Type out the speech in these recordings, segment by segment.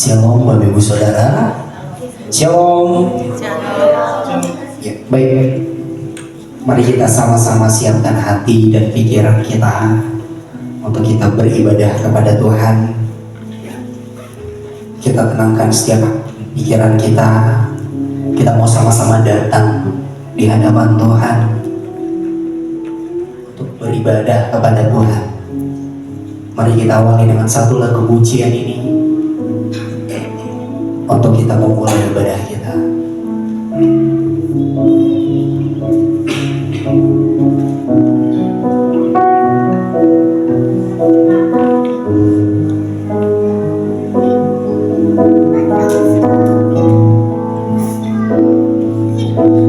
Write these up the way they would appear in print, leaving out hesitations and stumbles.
Shalom Bapak Ibu Saudara. Shalom. Ya, baik. Mari kita sama-sama siapkan hati dan pikiran kita untuk kita beribadah kepada Tuhan. Kita tenangkan setiap pikiran kita. Kita mau sama-sama datang di hadapan Tuhan untuk beribadah kepada Tuhan. Mari kita awali dengan satu lagu pujian ini untuk kita memulai ibadah kita.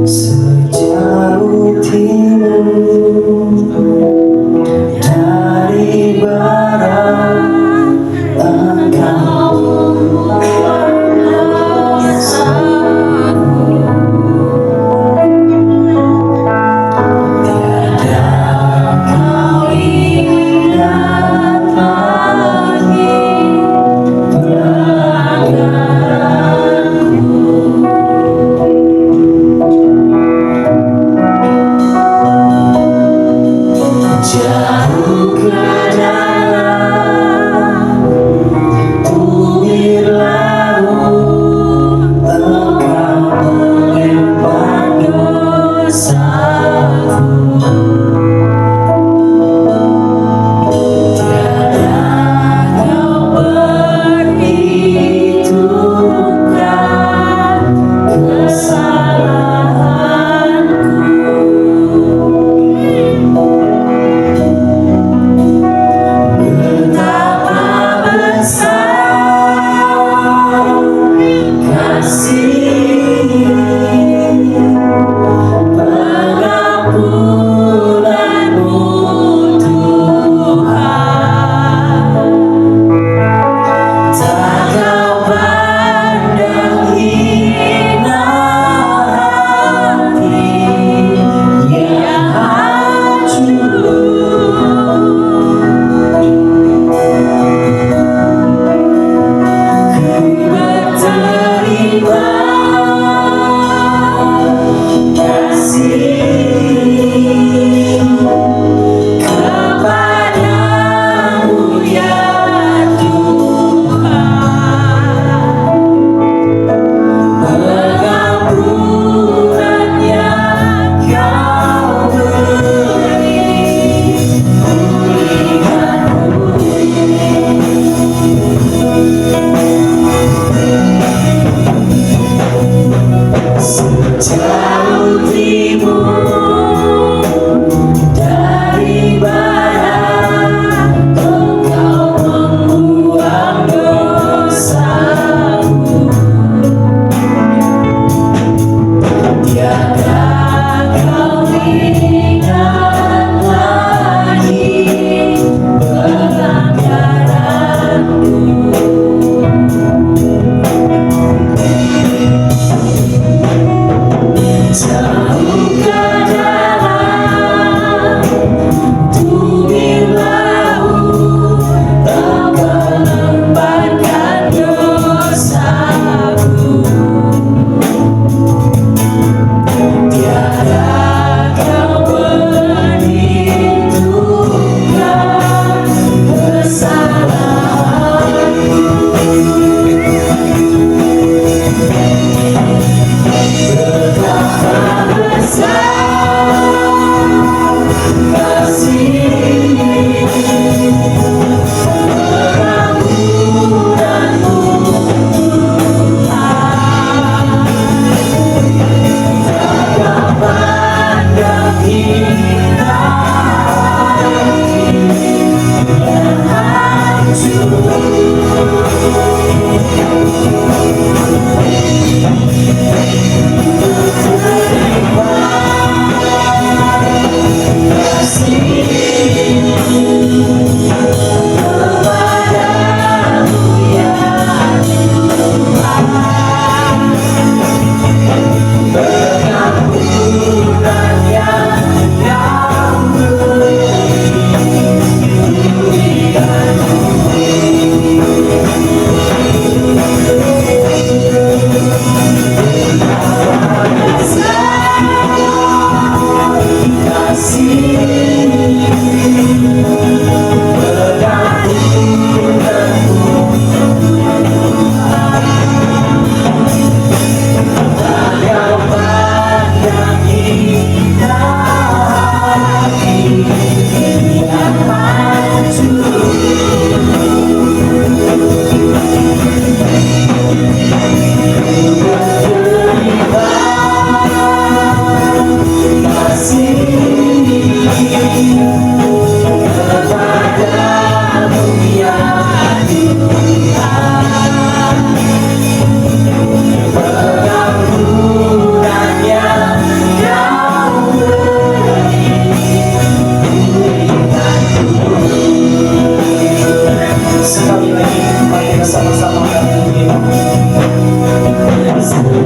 Sejauh timur dari barat, Engkau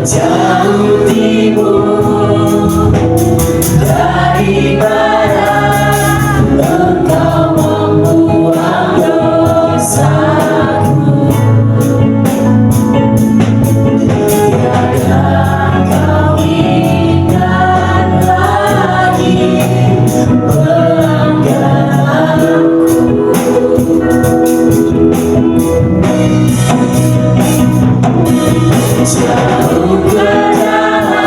jauh timur dari barat, Engkau membuang dosaku. Tiada kau ingat lagi pelanggaranku. Jauh ke dalam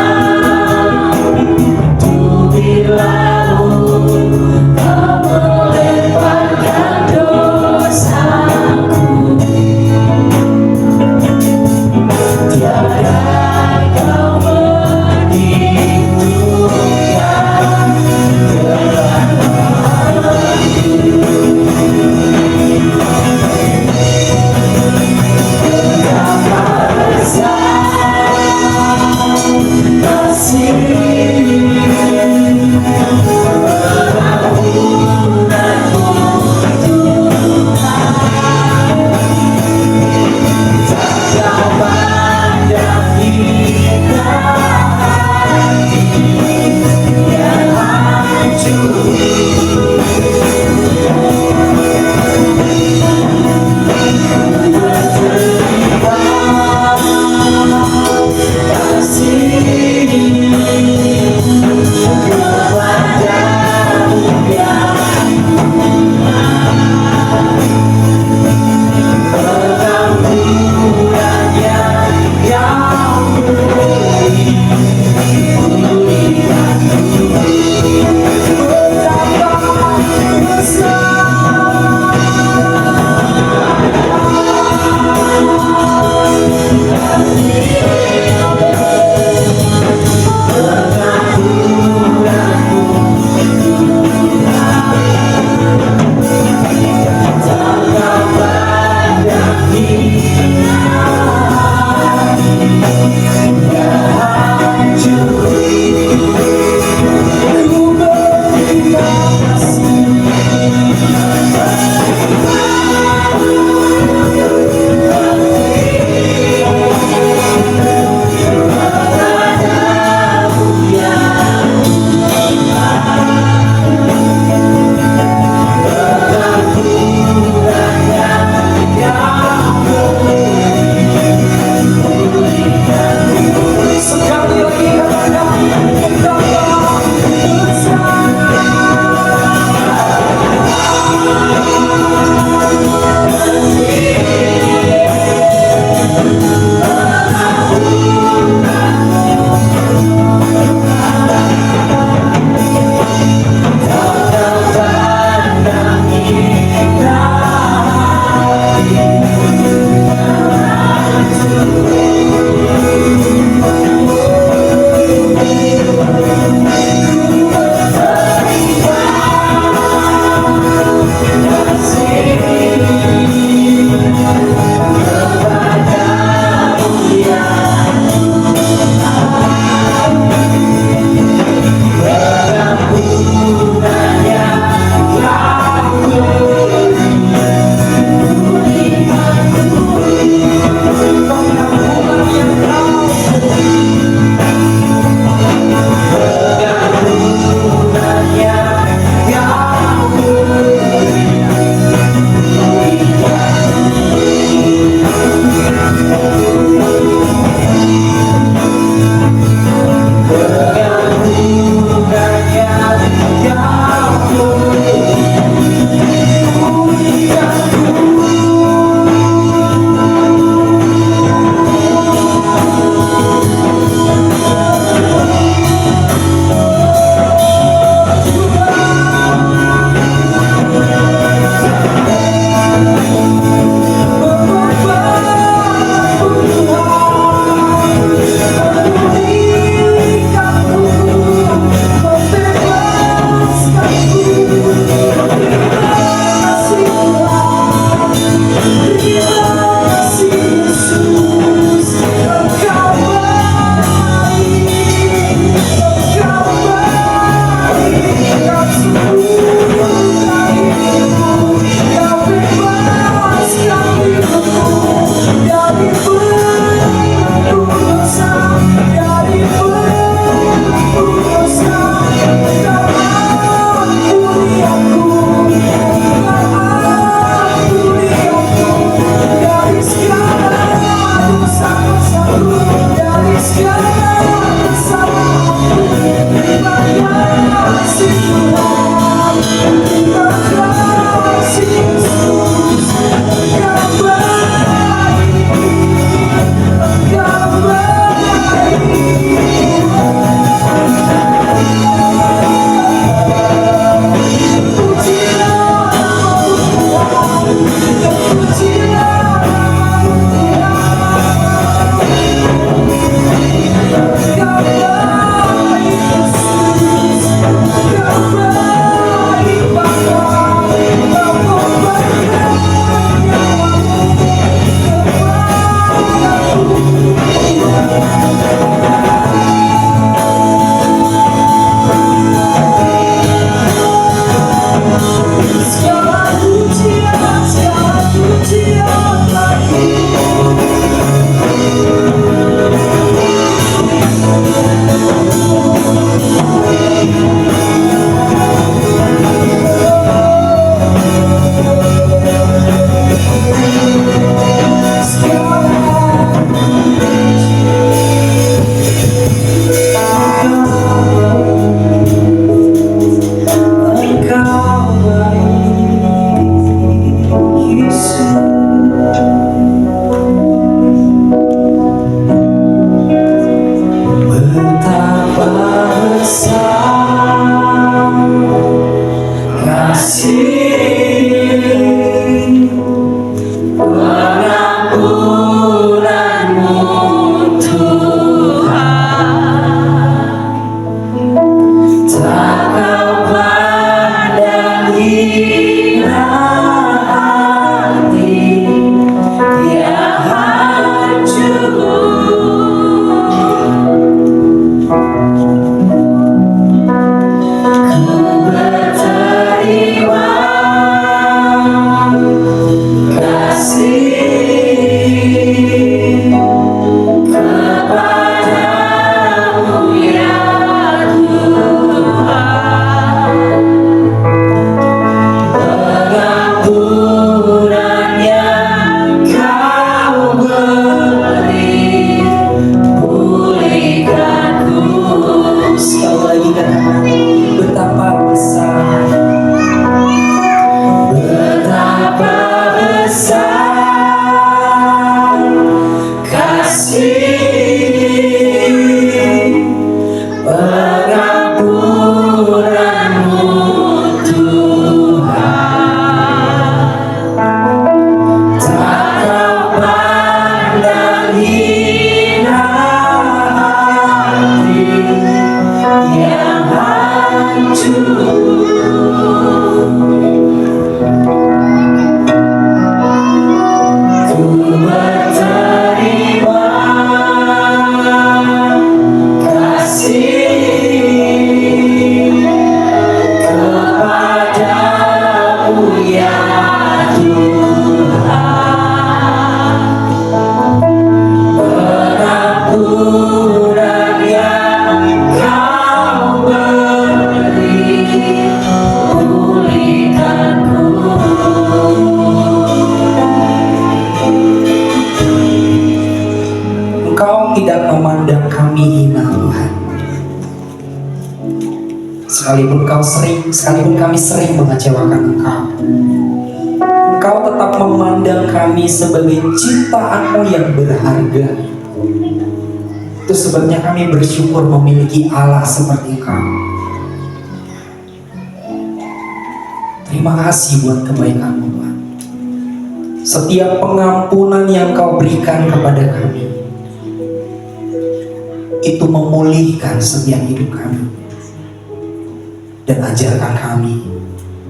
tidak memandang kami hina Tuhan. Sekalipun kami sering mengecewakan Engkau, Engkau tetap memandang kami sebagai ciptaan-Mu yang berharga. Itu sebabnya kami bersyukur memiliki Allah seperti Engkau. Terima kasih buat kebaikan-Mu Tuhan. Setiap pengampunan yang Kau berikan kepada kami, itu memulihkan setiap hidup kami. Dan ajarkan kami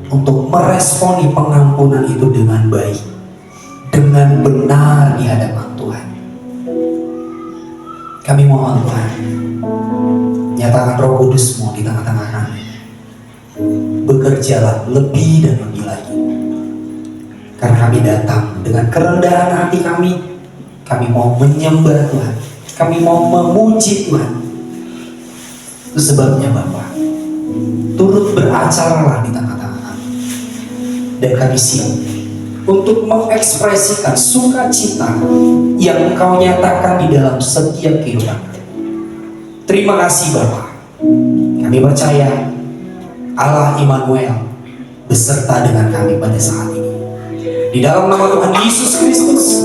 untuk meresponi pengampunan itu dengan baik, dengan benar di hadapan Tuhan. Kami mohon Tuhan, nyatakan Roh Kudus-Mu di tengah-tengah kami. Bekerjalah lebih dan lebih lagi. Karena kami datang dengan kerendahan hati kami mau menyembah Tuhan, kami mau memuji Tuhan. Itu sebabnya Bapa, turut beracaralah di tengah-tengah kami. Dan kami siap untuk mengekspresikan sukacita yang Engkau nyatakan di dalam setiap kehidupan kami. Terima kasih Bapa. Kami percaya Allah Immanuel beserta dengan kami pada saat ini. Di dalam nama Tuhan Yesus Kristus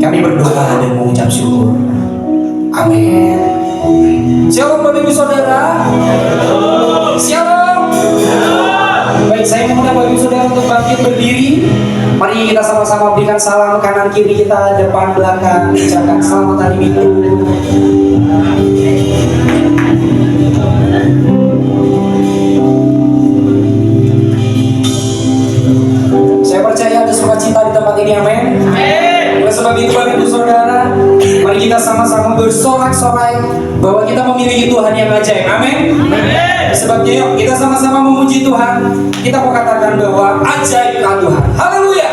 kami berdoa dan mengucap syukur. Amin. Shalom Bapak Ibu Saudara. Shalom. Baik, saya mengundang Bapak Ibu Saudara untuk bangkit berdiri. Mari kita sama-sama berikan salam kanan kiri kita, depan belakang, ucapkan selamat hari Minggu. Saya percaya ada sukacita di tempat ini, amin. Oleh sebab itu Bapak Ibu Saudara, mari kita sama-sama bersorak-sorai bahwa kita memiliki Tuhan yang ajaib, amin. Sebabnya yuk kita sama-sama memuji Tuhan. Kita mau katakan bahwa ajaibkah Tuhan. Haleluya.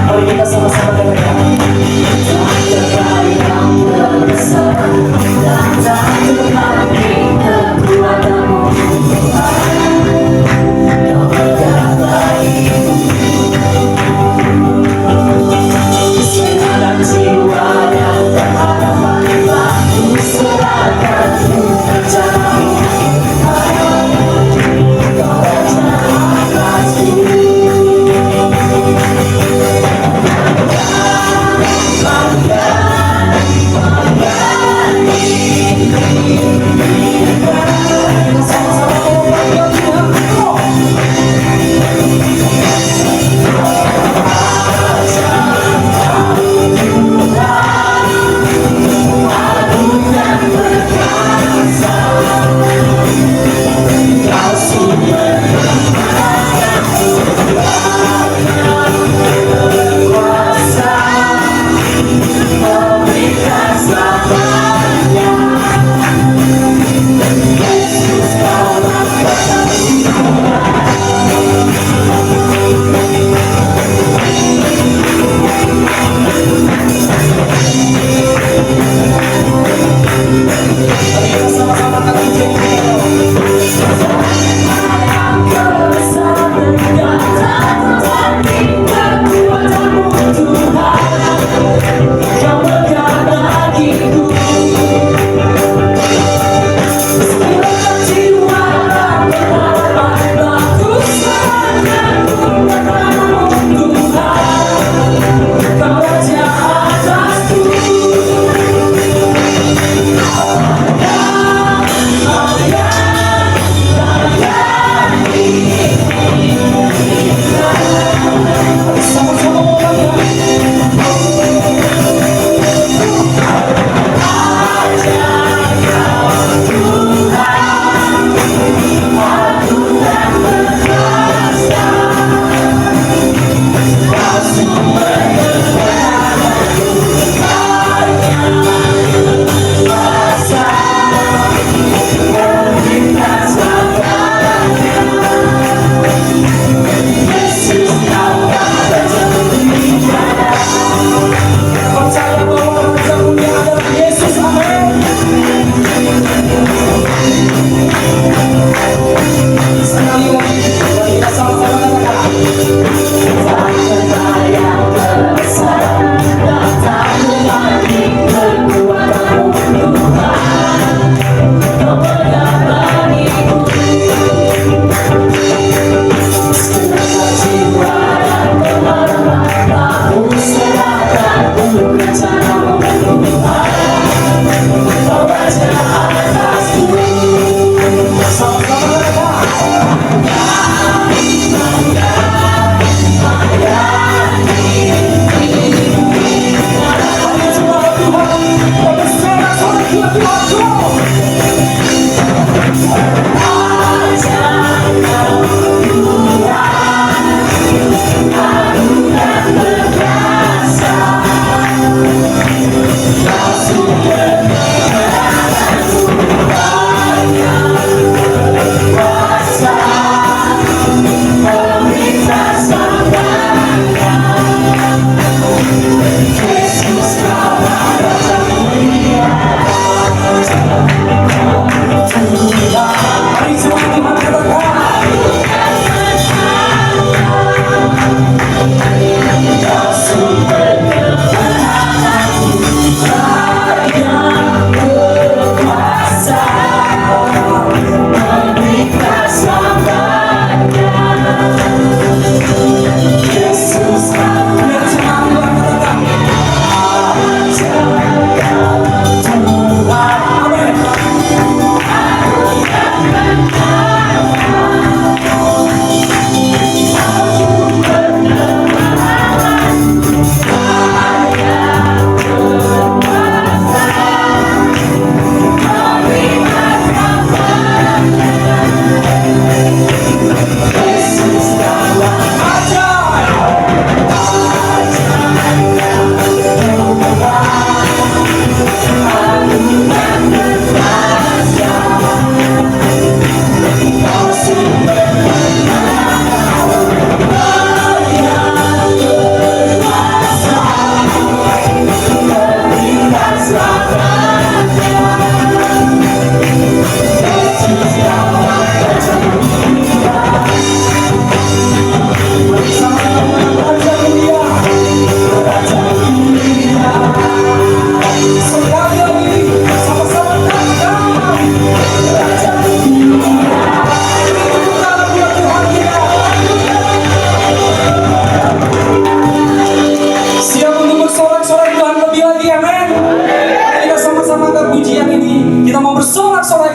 Mari kita sama-sama dengarkan.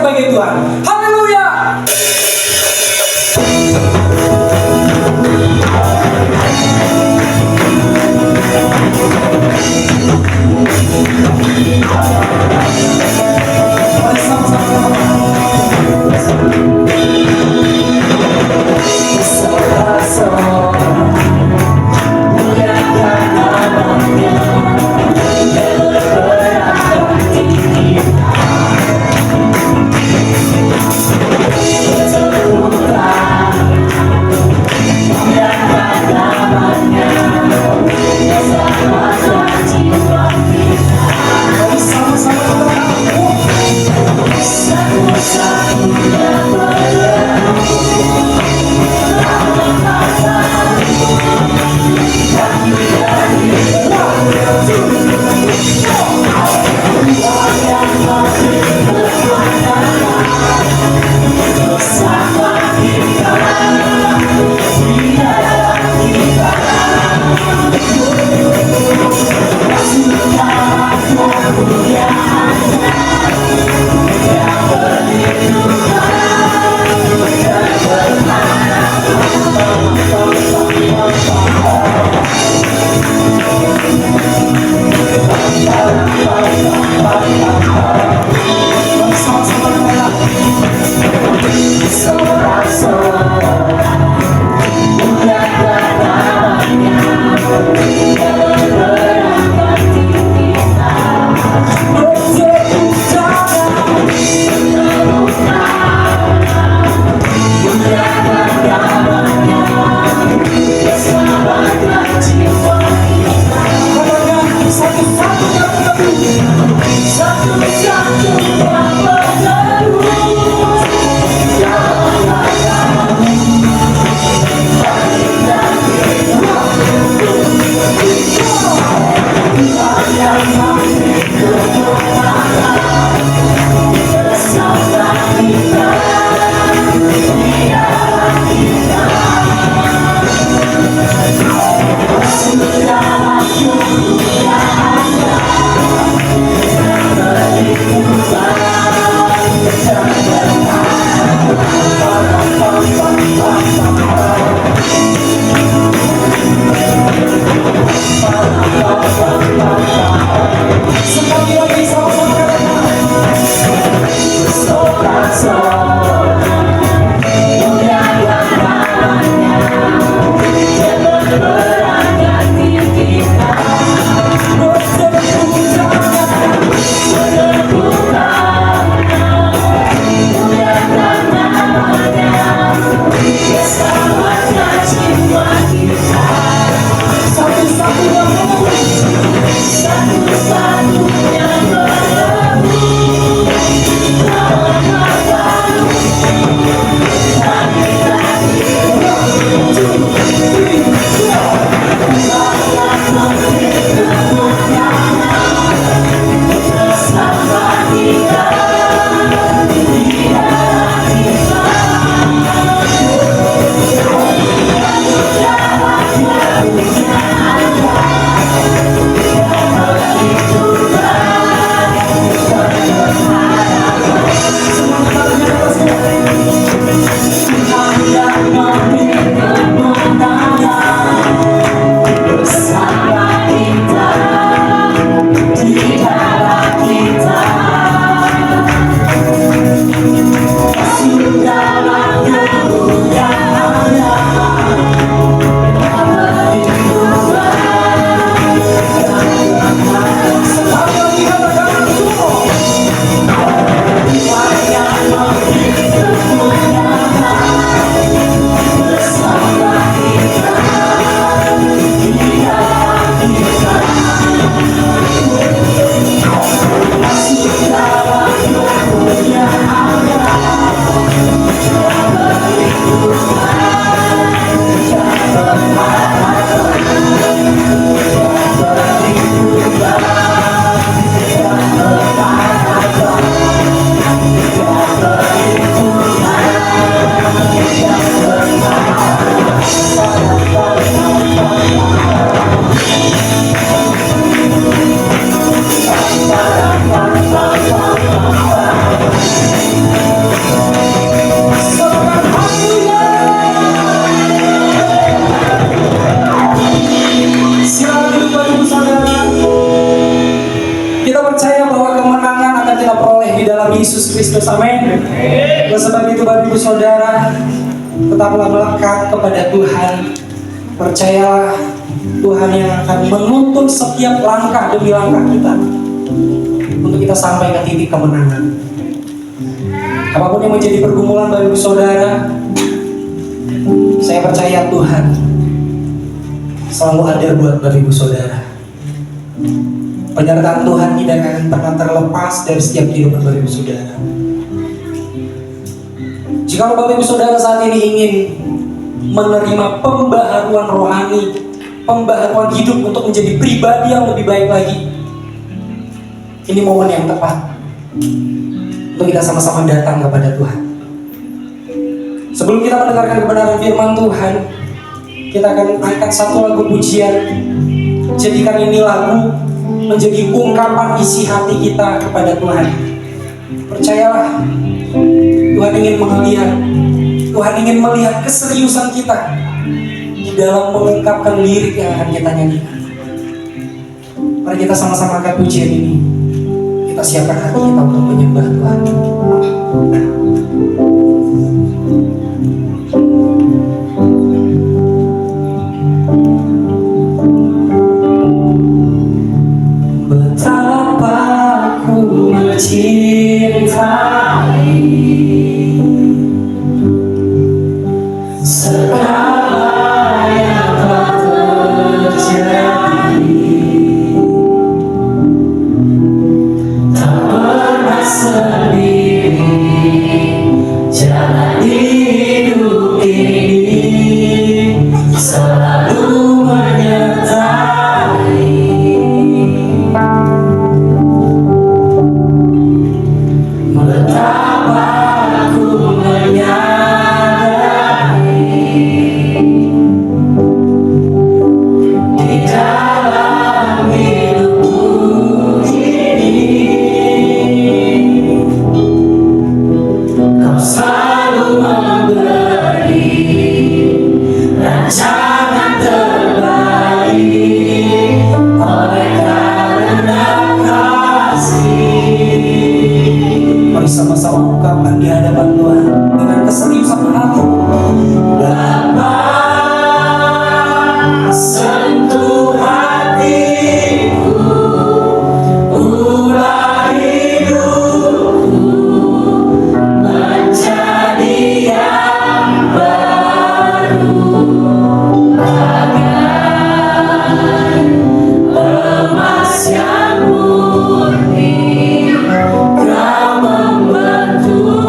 dahsyat bagi Tuhan. Haleluya. Sekali lagi sama-sama katakan. Oleh sebab itu Bapak Ibu Saudara, tetaplah melekat kepada Tuhan. Percayalah Tuhan yang akan menuntun setiap langkah demi langkah kita untuk kita sampai ke titik kemenangan. Apapun yang menjadi pergumulan Bapak Ibu Saudara, saya percaya Tuhan selalu ada buat Bapak Ibu Saudara. Penyertaan Tuhan tidak akan pernah terlepas dari setiap kehidupan Bapak Ibu Saudara. Jika Bapak Ibu Saudara saat ini ingin menerima pembaharuan rohani, pembaharuan hidup untuk menjadi pribadi yang lebih baik lagi, ini momen yang tepat untuk kita sama-sama datang kepada Tuhan. Sebelum kita mendengarkan kebenaran firman Tuhan, kita akan angkat satu lagu pujian. Jadikan ini lagu menjadi ungkapan isi hati kita kepada Tuhan. Percayalah, Tuhan ingin melihat, Tuhan ingin melihat keseriusan kita di dalam mengungkapkan lirik yang akan kita nyanyikan. Mari kita sama-sama angkat pujian ini. Kita siapkan hati kita untuk menyembah Tuhan. Betapa ku mencintai segala yang telah terjadi, tak pernah sendiri jalan hidup ini, selalu menyertai. Betapa aku menyadari di dalam hidupku ini, Kau selalu memberi rancangan terbaik oleh karena kasih. Mari sama-sama ungkapkan di hadapan Tuhan dengan keseriusan hati. Bapa, sentuh hatiku, ubah hidupku menjadi yang baru, bagai emas yang murni. Kau membentuk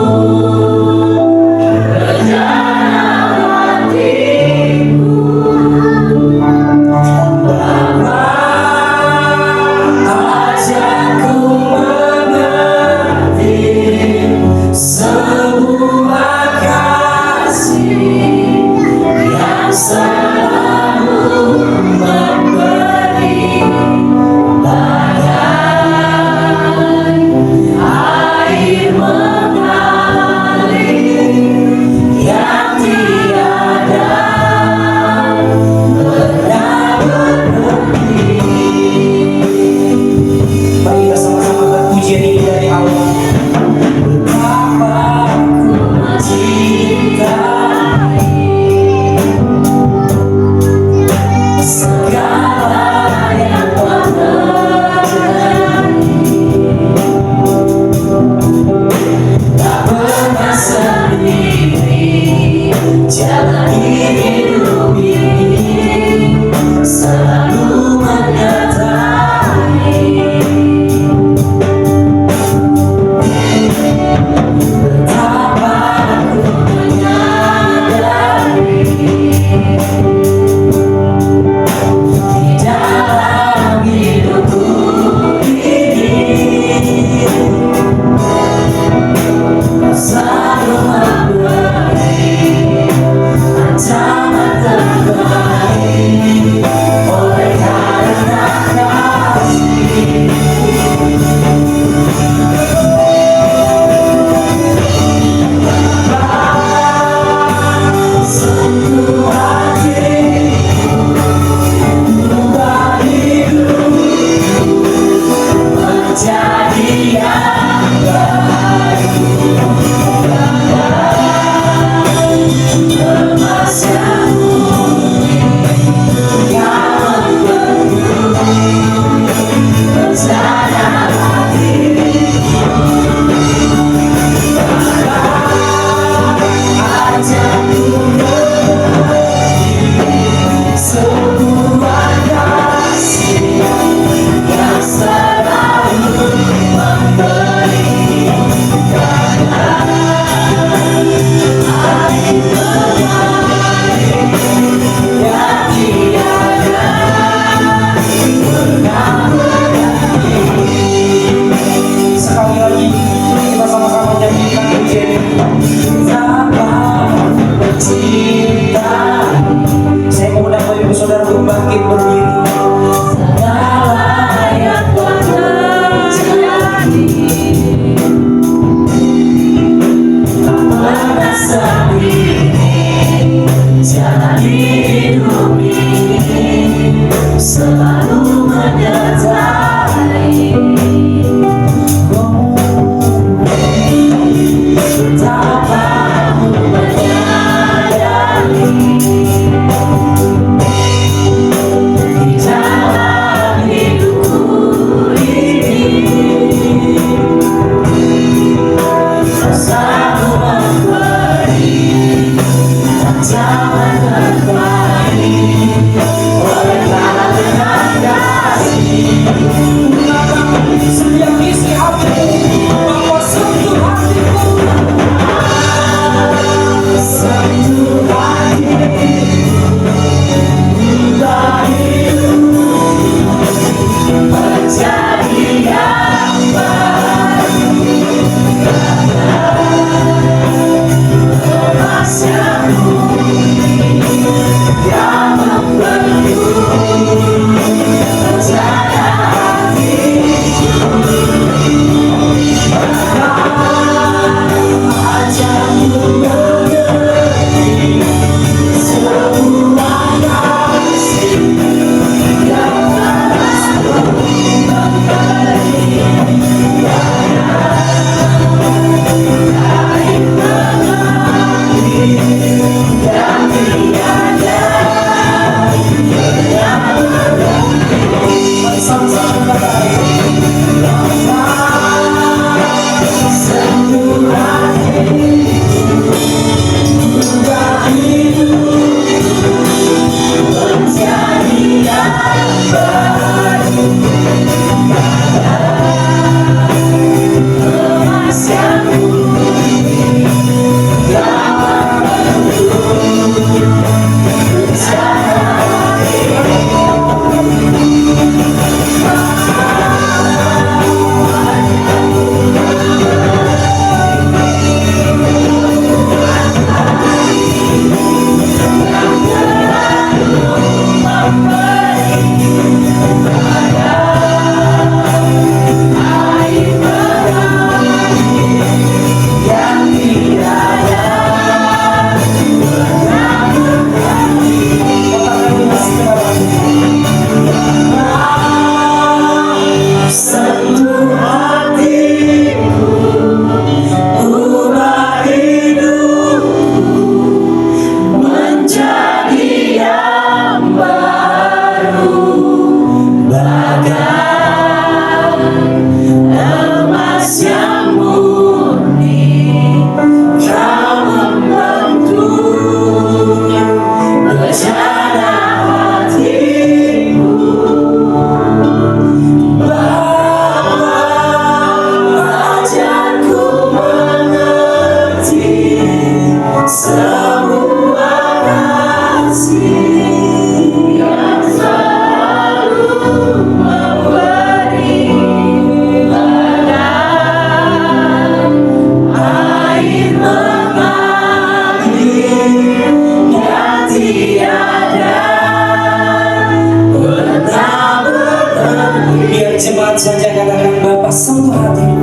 jemaat saja katakan, Bapa sentuh hatiku.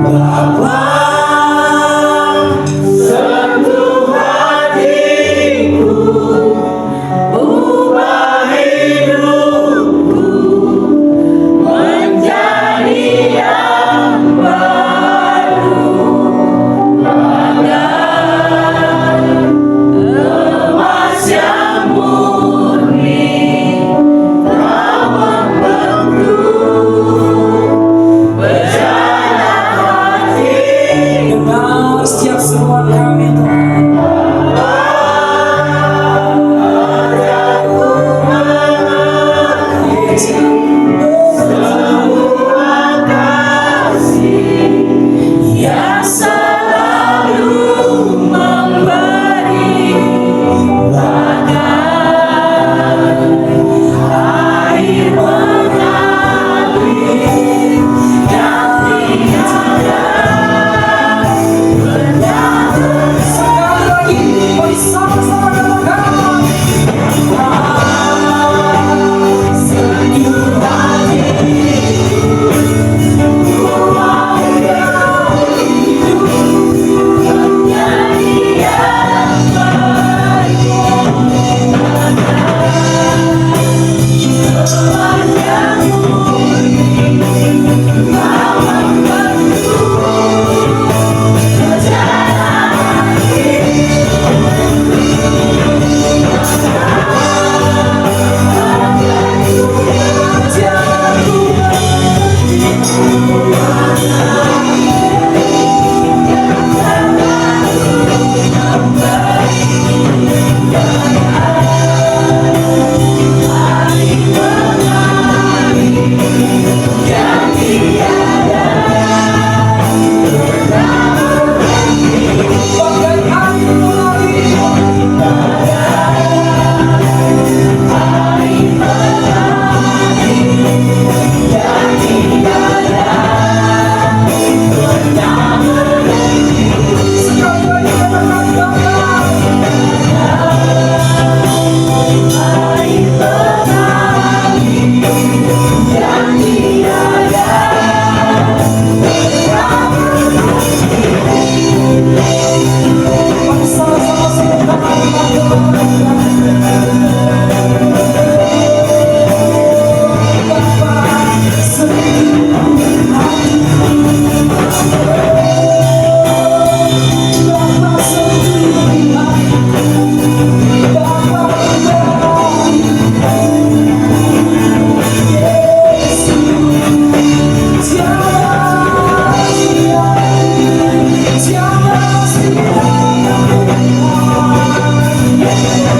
Bapa sentuh hatiku, ubah hidupku menjadi yang baru. Bagai emas yang murni, Kau membentuk berjalan hati. Dengar setiap seruan kami Tuhan. Aku mengerti semua kasih yang selalu memberi, bagai air mengalir yang tiada bernada. Sekali lagi, mari sama-sama katakan, sentuh hatiku, ubah hidupku menjadi yang baru. Emas yang murni, Kau membentuk berjalan hati. Jangan ku yang tiada bagai air mengalir, yang tiada pernah berhenti. Sekali lagi katakan, air mengalir, yang tiada pernah berhenti. Mari sama-sama sebutkan Jangan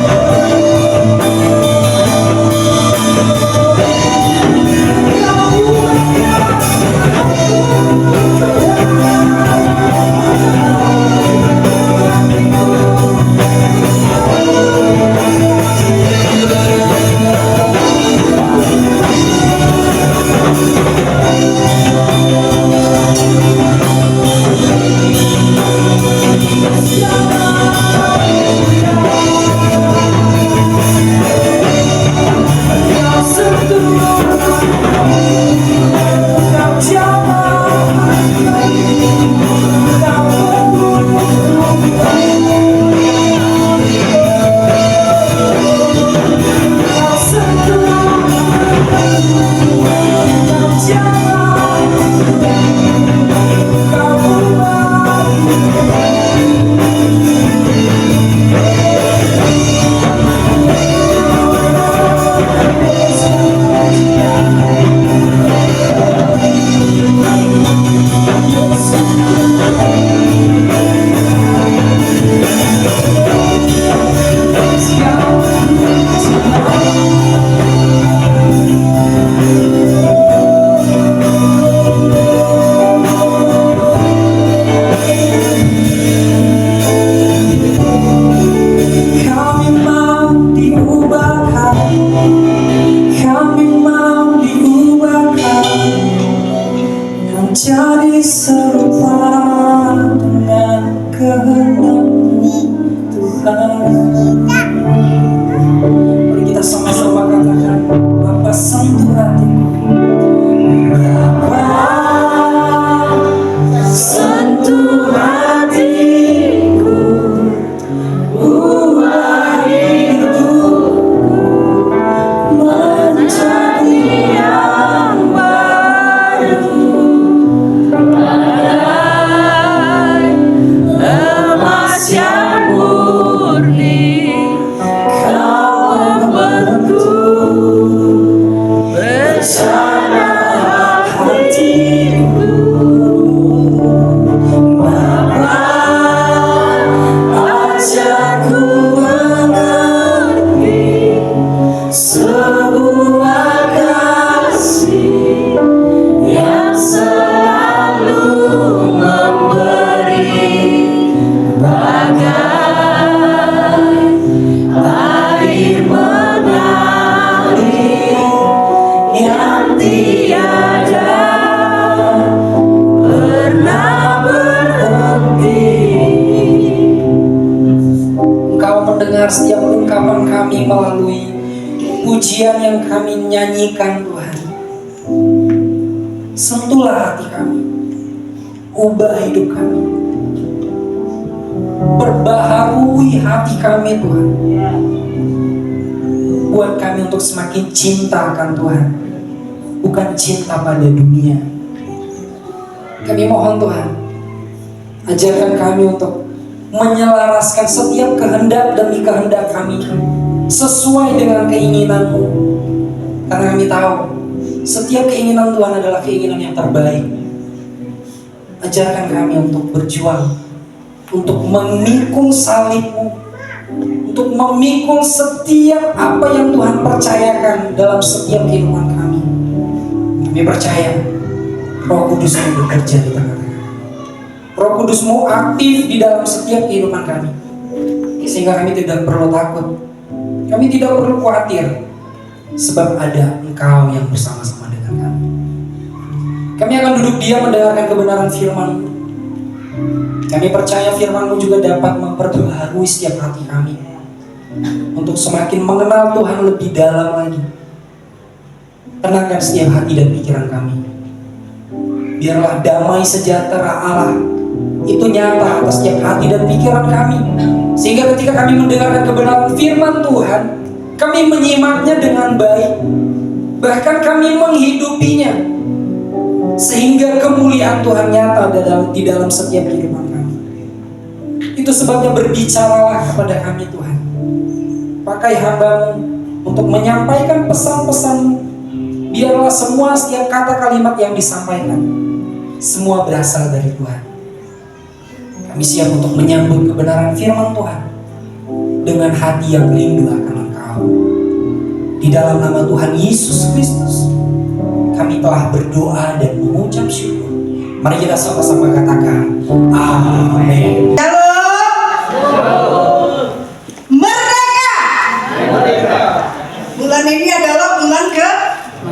mendengar setiap ungkapan kami melalui pujian yang kami nyanyikan Tuhan. Sentuhlah hati kami, ubah hidup kami, perbaharui hati kami Tuhan. Buat kami untuk semakin cinta akan Tuhan, bukan cinta pada dunia. Kami mohon Tuhan, ajarkan kami untuk menyelaraskan setiap kehendak demi kehendak kami sesuai dengan keinginan-Mu. Karena kami tahu setiap keinginan Tuhan adalah keinginan yang terbaik. Ajarkan kami untuk berjuang, untuk memikul salib-Mu, untuk memikul setiap apa yang Tuhan percayakan dalam setiap kehidupan kami. Kami percaya Roh Kudus-Mu bekerja di tengah-tengah. Roh Kudus-Mu aktif di dalam setiap kehidupan kami, sehingga kami tidak perlu takut, kami tidak perlu khawatir, sebab ada Engkau yang bersama-sama dengan kami. Kami akan duduk diam mendengarkan kebenaran firman-Mu. Kami percaya firman-Mu juga dapat memperbaharui setiap hati kami untuk semakin mengenal Tuhan lebih dalam lagi. Tenangkan setiap hati dan pikiran kami. Biarlah damai sejahtera Allah itu nyata atas setiap hati dan pikiran kami, sehingga ketika kami mendengarkan kebenaran firman Tuhan, kami menyimaknya dengan baik, bahkan kami menghidupinya, sehingga kemuliaan Tuhan nyata di dalam setiap kehidupan kami. Itu sebabnya berbicaralah kepada kami Tuhan. Pakai hamba-Mu untuk menyampaikan pesan-pesan-Mu. Biarlah semua setiap kata kalimat yang disampaikan semua berasal dari Tuhan. Kami siap untuk menyambut kebenaran firman Tuhan dengan hati yang rindu akan Engkau. Di dalam nama Tuhan Yesus Kristus, kami telah berdoa dan mengucap syukur. Mari kita sama-sama katakan amin. Bulan ini adalah bulan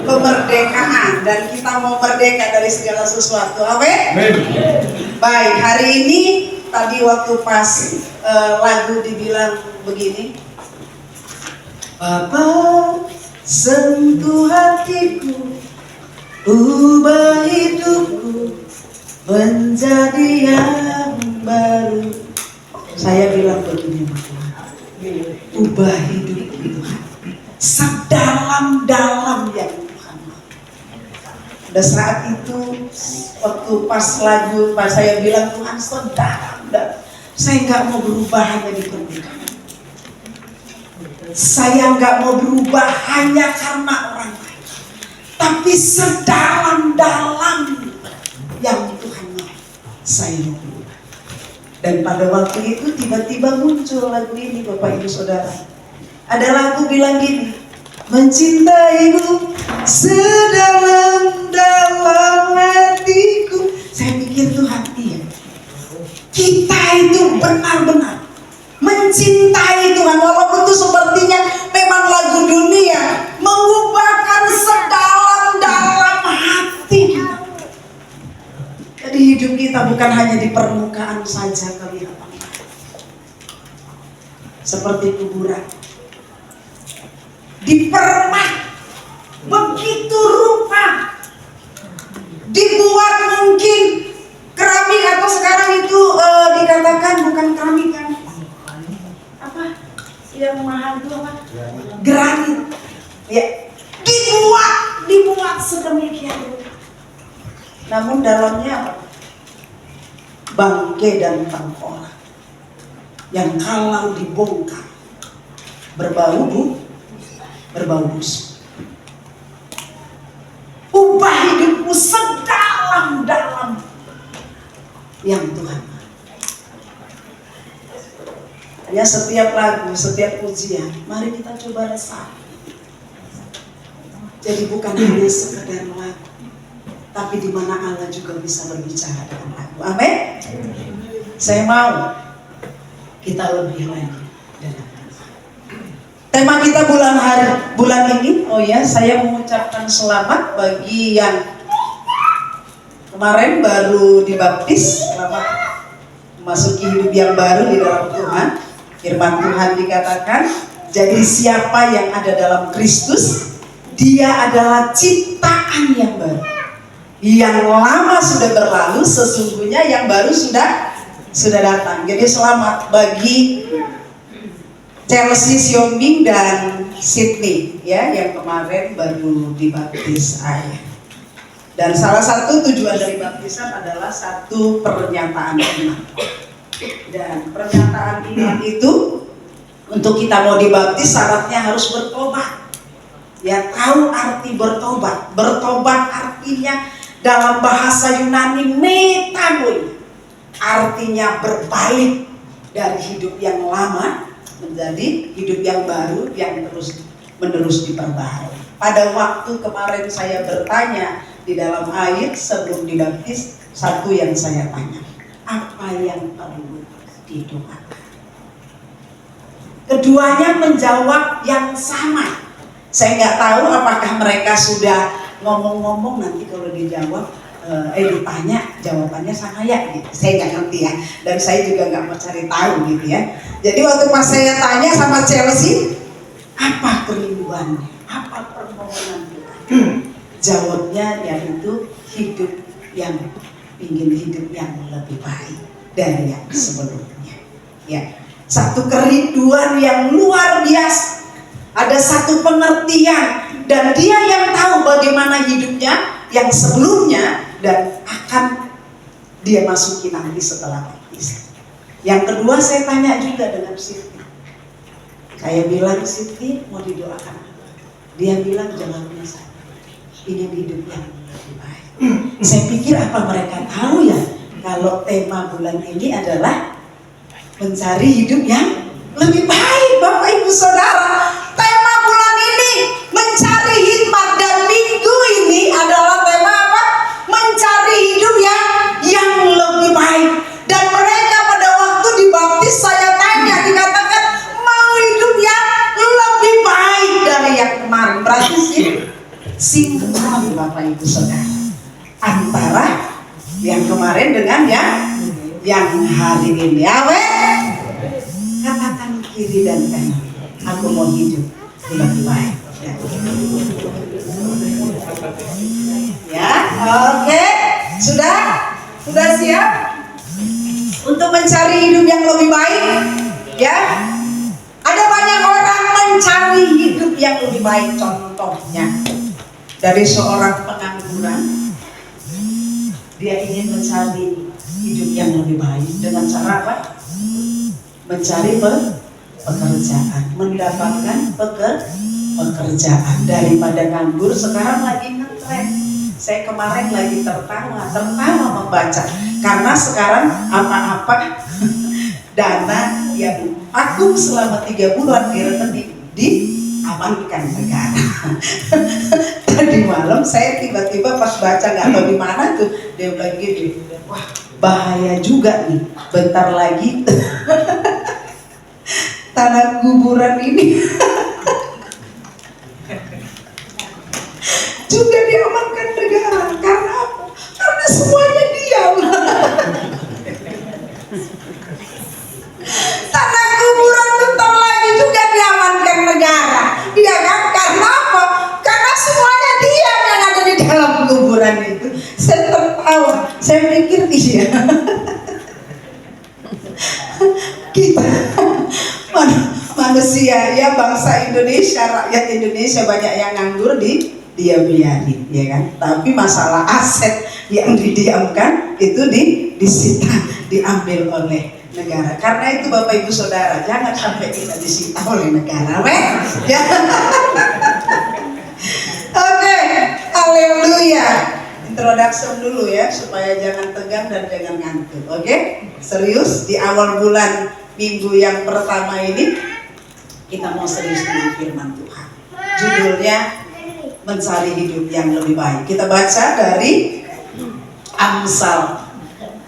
kemerdekaan dan kita mau merdeka dari segala sesuatu. Amin. Baik, hari ini tadi waktu pas lagu dibilang begini, Bapa sentuh hatiku, ubah hidupku menjadi yang baru. Saya bilang begini, ubah hidupku Tuhan sedalam-dalam yang Tuhan mau. Pada saat itu waktu pas lagu pas saya bilang Tuhan sedalam-dalam, saya nggak mau berubah hanya di pernikahan, saya nggak mau berubah hanya karena orang lain, tapi sedalam-dalam yang Tuhan mau saya mau berubah. Dan pada waktu itu tiba-tiba muncul lagu ini Bapak Ibu Saudara. Ada lagu bilang gini, mencintaimu sedalam-dalam hatiku. Saya pikir Tuhan, iya, kita itu benar-benar mencintai Tuhan, walaupun itu sepertinya memang lagu dunia mengubahkan sedalam-dalam hati kita. Jadi hidup kita bukan hanya di permukaan saja kelihatan, seperti kuburan dipermak begitu rupa, dibuat mungkin keramik atau sekarang itu dikatakan bukan keramik kan, apa yang mahal itu apa, granit ya, dibuat sedemikian rupa, namun dalamnya apa, bangke dan tengkorak yang kalau dibongkar berbau busuk. Ubah hidupmu sedalam-dalam yang Tuhan mau. Ya, setiap lagu, setiap pujian, mari kita coba resapi. Jadi bukan hanya sekedar lagu, tapi di mana Allah juga bisa berbicara dengan lagu. Amin. Saya mau kita lebih lagi dengan tema kita bulan ini. Oh ya, saya mengucapkan selamat bagi yang kemarin baru dibaptis, selamat memasuki hidup yang baru di dalam Tuhan. Firman Tuhan dikatakan, jadi siapa yang ada dalam Kristus, dia adalah ciptaan yang baru. Yang lama sudah berlalu, sesungguhnya yang baru sudah datang. Jadi selamat bagi Chelsea Siombing dan Sydney ya, yang kemarin baru dibaptis ayah. Dan salah satu tujuan dari baptisan adalah satu pernyataan iman. Dan pernyataan iman itu, untuk kita mau dibaptis syaratnya harus bertobat. Ya, tahu arti bertobat. Bertobat artinya dalam bahasa Yunani metanoia, artinya berbalik dari hidup yang lama menjadi hidup yang baru yang terus menerus diperbaharui. Pada waktu kemarin saya bertanya di dalam air sebelum dibaptis, satu yang saya tanya, apa yang perlu didoakan? Keduanya menjawab yang sama. Saya nggak tahu apakah mereka sudah ngomong-ngomong, nanti kalau dijawab ditanya jawabannya sama ya gitu. Saya nggak ngerti ya, dan saya juga nggak mau cari tahu gitu ya. Jadi waktu pas saya tanya sama Chelsea, apa kerinduannya, apa permohonan Tuhan, jawabnya yaitu hidup yang ingin hidup yang lebih baik dari yang sebelumnya. Ya, satu kerinduan yang luar biasa, ada satu pengertian, dan dia yang tahu bagaimana hidupnya yang sebelumnya dan akan dia masuki nanti setelah baptisan. Yang kedua saya tanya juga dengan Siti. Saya bilang, Siti mau didoakan apa? Dia bilang jawabnya sama, ingin hidup yang lebih baik. Saya pikir apa mereka tahu ya kalau tema bulan ini adalah mencari hidup yang lebih baik. Bapak Ibu Saudara, tema bulan ini mencari hikmat, dan minggu ini adalah tema apa? Mencari hidup yang lebih baik. Dan mereka pada waktu dibaptis saya tanya, dikatakan mau hidup yang lebih baik dari yang kemarin. Berarti sinkron Bapak Ibu Saudara antara yang kemarin dengan yang hari ini. Amin. Katakan kiri dan kanan, aku mau hidup lebih baik. Ya, oke. Sudah siap untuk mencari hidup yang lebih baik? Ya. Ada banyak orang mencari hidup yang lebih baik. Contohnya dari seorang pengangguran, dia ingin mencari hidup yang lebih baik dengan cara apa? Mencari pekerjaan, mendapatkan pekerjaan daripada nganggur. Sekarang lagi ngetren. Saya kemarin lagi tertawa membaca, karena sekarang apa-apa dana yang vakum selama 3 bulan diamankan negara. Tadi malam saya tiba-tiba pas baca, nggak tahu di mana tuh, dia bilang gini, wah bahaya juga nih, bentar lagi tanah kuburan ini juga diamankan negara. Karena apa? Karena semuanya diam. Tanah kuburan bentar lagi juga diamankan negara, iya kan? Karena apa? Karena semuanya diam yang ada di dalam kuburan itu. Saya tertawa, saya pikir iya. Kita manusia ya, bangsa Indonesia, rakyat Indonesia banyak yang nganggur diam-diamin, ya kan? Tapi masalah aset yang didiamkan itu disita, diambil oleh negara. Karena itu Bapak Ibu Saudara, jangan sampai kita disita oleh negara, ya. Oke, haleluya. Introduction dulu ya, supaya jangan tegang dan jangan ngantuk. Oke, serius di awal bulan minggu yang pertama ini kita mau serius dengan firman Tuhan. Judulnya mencari hidup yang lebih baik. Kita baca dari Amsal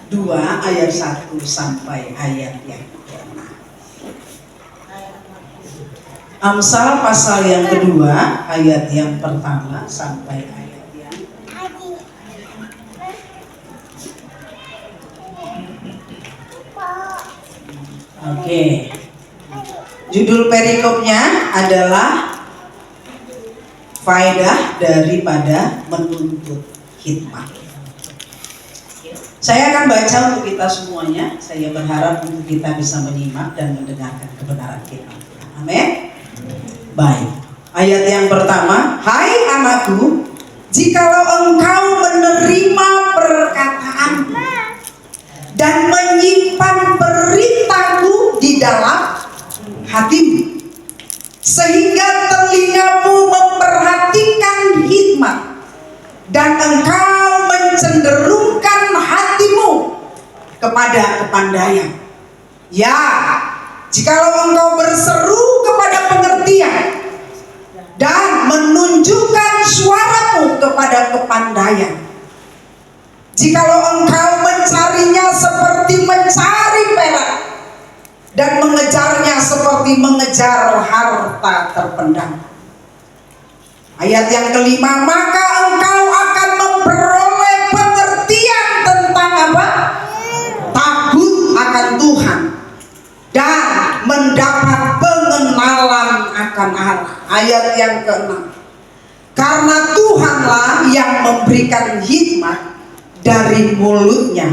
2 ayat 1 sampai ayat yang ke-6. Amsal pasal yang kedua ayat yang pertama sampai ayat yang Oke. Judul perikopnya adalah faedah daripada menuntut hikmat. Saya akan baca untuk kita semuanya. Saya berharap untuk kita bisa menyimak dan mendengarkan kebenaran firman Tuhan. Amin. Baik. Ayat yang pertama, hai anakku, jikalau engkau menerima perkataan dan menyimpan perintahku di dalam hatimu, sehingga telingamu memperhatikan hikmat dan engkau mencenderungkan hatimu kepada kepandaian. Ya, jikalau engkau berseru kepada pengertian dan menunjukkan suaramu kepada kepandaian, jikalau engkau mencarinya seperti mencari perak dan mengejarnya seperti mengejar harta terpendam. Ayat yang kelima, maka engkau akan memperoleh pengertian tentang apa? Takut akan Tuhan dan mendapat pengenalan akan Allah. Ayat yang keenam, karena Tuhanlah yang memberikan hikmat, dari mulutnya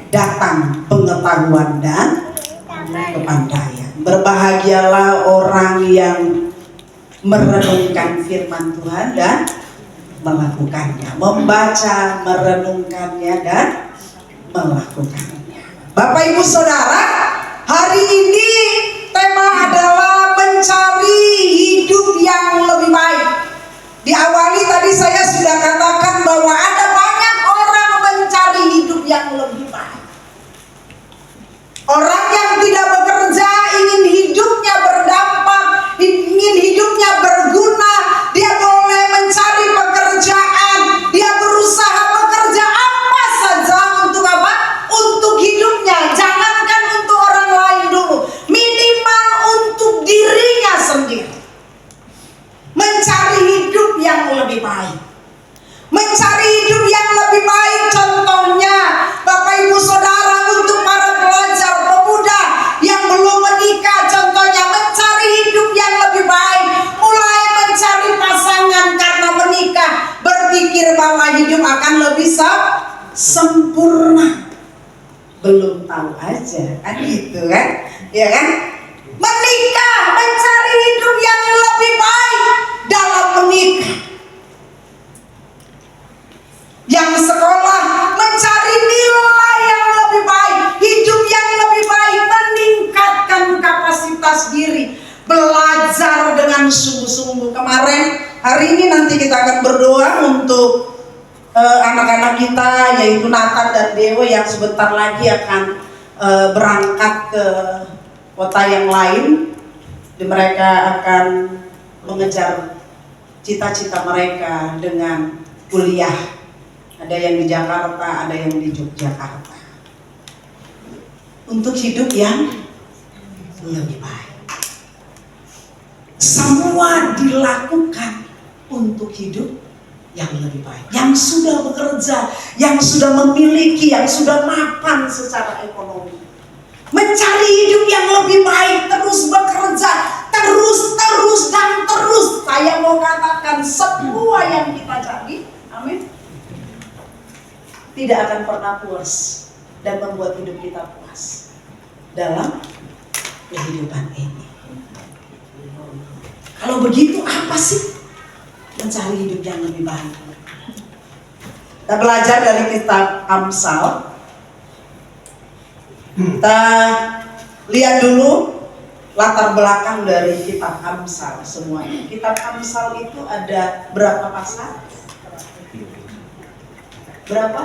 datang pengetahuan dan kepandaian. Berbahagialah orang yang merenungkan firman Tuhan dan melakukannya, membaca, merenungkannya dan melakukannya. Bapak Ibu Saudara, hari ini tema adalah mencari hidup yang lebih baik. Diawali tadi saya sudah katakan bahwa ada banyak orang mencari hidup yang lebih baik. Orang yang tidak bekerja ingin hidupnya berdampak, ingin hidupnya berguna. Dia boleh mencari pekerjaan, dia berusaha bekerja apa saja untuk apa? Untuk hidupnya. Jangankan untuk orang lain dulu, minimal untuk dirinya sendiri. Mencari hidup yang lebih baik. Mencari hidup yang lebih baik, contohnya Bapak Ibu Saudara, untuk para pelajar pemuda yang belum menikah, contohnya mencari hidup yang lebih baik, mulai mencari pasangan karena menikah, berpikir bahwa hidup akan lebih sempurna. Belum tahu aja, kan gitu kan, ya kan? Menikah, mencari hidup yang lebih baik dalam menikah. Yang sekolah, mencari nilai yang lebih baik, hidup yang lebih baik, meningkatkan kapasitas diri, belajar dengan sungguh-sungguh. Kemarin, hari ini nanti kita akan berdoa untuk anak-anak kita, yaitu Nathan dan Dewo yang sebentar lagi akan berangkat ke kota yang lain. Mereka akan mengejar cita-cita mereka dengan kuliah. Ada yang di Jakarta, ada yang di Yogyakarta. Untuk hidup yang lebih baik. Semua dilakukan untuk hidup yang lebih baik. Yang sudah bekerja, yang sudah memiliki, yang sudah mapan secara ekonomi, mencari hidup yang lebih baik, terus bekerja, terus dan terus. Saya mau katakan, semua yang kita cari, amin, tidak akan pernah puas dan membuat hidup kita puas dalam kehidupan ini. Kalau begitu, apa sih mencari hidup yang lebih baik? Kita belajar dari kitab Amsal. Kita lihat dulu latar belakang dari kitab Amsal semuanya. Kitab Amsal itu ada berapa pasal? Berapa?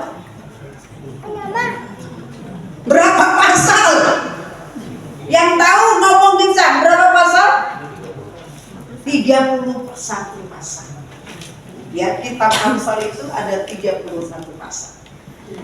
Berapa pasal? Yang tahu ngomong kencang, berapa pasal? 31 pasal. Ya, kitab Amsal itu ada 31 pasal.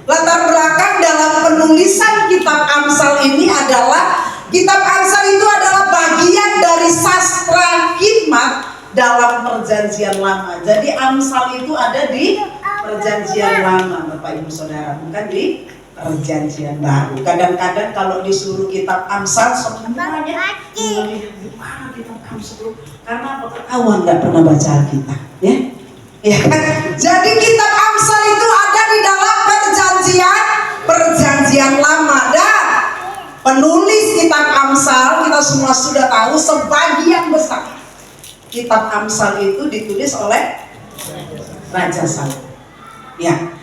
Latar belakang dalam penulisan kitab Amsal ini adalah, kitab Amsal itu adalah bagian dari sastra hikmat dalam Perjanjian Lama. Jadi Amsal itu ada di Perjanjian Lama, Bapak Ibu Saudara, bukan di Perjanjian baru. Kadang-kadang kalau disuruh kitab Amsal semuanya gimana kitab Amsal? Karena kawan nggak pernah baca Alkitab, ya? Ya kan? Jadi kitab Amsal itu ada di dalam perjanjian lama, dan penulis kitab Amsal kita semua sudah tahu sebagian besar kitab Amsal itu ditulis oleh Raja Salomo. Ya.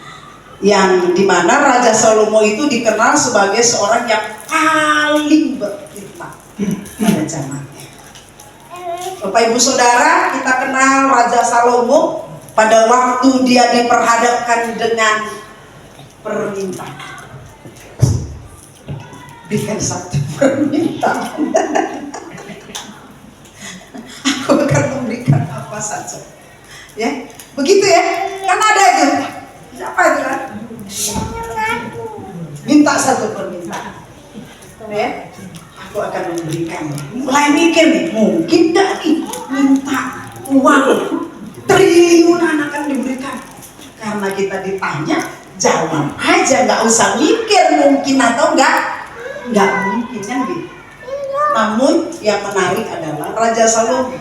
Yang dimana Raja Salomo itu dikenal sebagai seorang yang paling berhikmat pada zamannya. Bapak Ibu Saudara, kita kenal Raja Salomo pada waktu dia diperhadapkan dengan permintaan. Berikan satu permintaan. Aku akan memberikan apa saja. Ya, begitu ya. Kan ada itu. Siapa itu kan? Minta satu permintaan, ya, aku akan memberikan. Mulai mikir nih, mungkin gak nih minta uang triliunan akan diberikan. Karena kita ditanya, jawab aja, nggak usah mikir mungkin atau nggak mungkin kan gitu. Namun yang menarik adalah Raja Salomo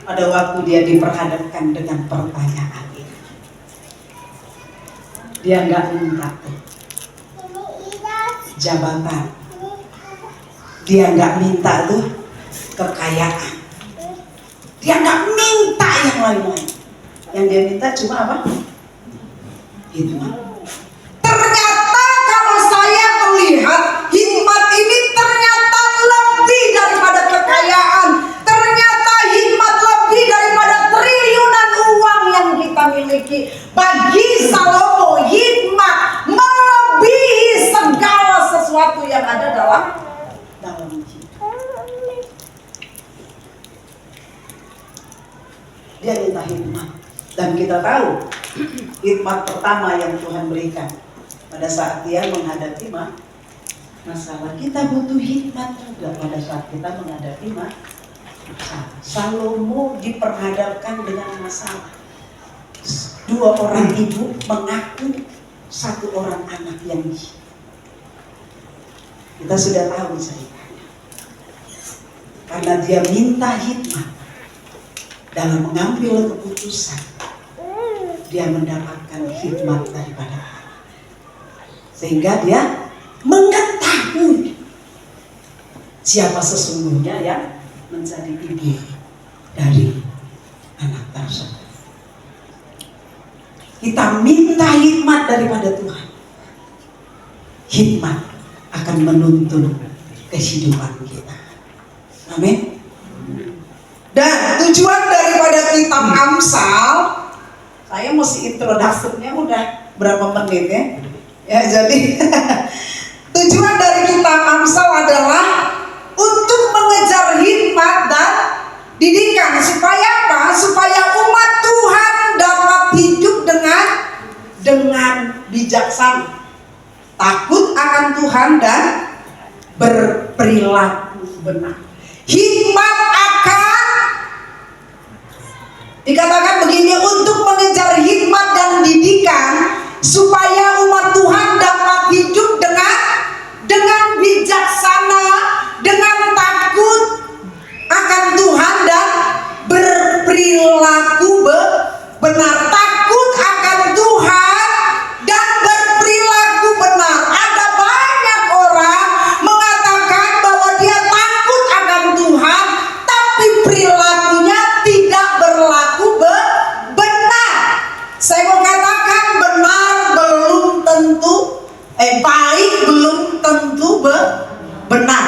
pada waktu dia diperhadapkan dengan pertanyaan ini, dia nggak minta jabatan, dia nggak minta tuh kekayaan, dia nggak minta yang lain-lain. Yang dia minta cuma apa? Hikmat. Ternyata kalau saya melihat hikmat ini ternyata lebih daripada kekayaan, ternyata hikmat lebih daripada triliunan uang yang kita miliki. Bagi Salomo, hikmat melebihi segala sesuatu yang ada dalam hidup. Dia minta hikmat, dan kita tahu hikmat pertama yang Tuhan berikan pada saat dia menghadapi masalah. Kita butuh hikmat juga pada saat kita menghadapi masalah. Salomo diperhadapkan dengan masalah. Dua orang ibu mengaku satu orang anak yang kita sudah tahu ceritanya. Karena dia minta hikmat dalam mengambil keputusan, dia mendapatkan hikmat daripada Allah. Sehingga dia mengetahui siapa sesungguhnya yang menjadi ibu dari anak tersebut. Kita minta hikmat daripada Tuhan. Hikmat akan menuntun kehidupan kita. Amin. Dan tujuan daripada kitab Amsal, saya mesti introduksinya udah berapa menit ya? Ya, jadi tujuan dari kitab Amsal adalah untuk mengejar hikmat dan didikan. Supaya apa? Supaya umat Tuhan dapat hidup dengan bijaksana, takut akan Tuhan dan berperilaku benar. Hikmat akan dikatakan begini, untuk mengejar hikmat dan didikan supaya umat Tuhan dapat hidup dengan bijaksana, dengan takut akan Tuhan dan berperilaku benar. Takut akan Tuhan dan berperilaku benar. Ada banyak orang mengatakan bahwa dia takut akan Tuhan, tapi perilakunya tidak berlaku benar. Saya mau katakan benar belum tentu, baik belum tentu benar.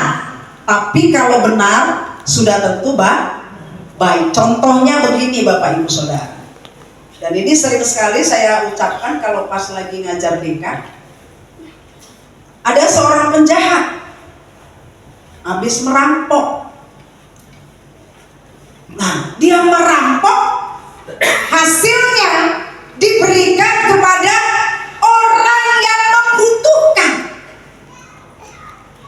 Tapi kalau benar sudah tentu baik. Contohnya begini Bapak Ibu Saudara. Dan ini sering sekali saya ucapkan kalau pas lagi ngajar DK. Ada seorang penjahat habis merampok. Nah, dia merampok, hasilnya diberikan kepada orang yang membutuhkan.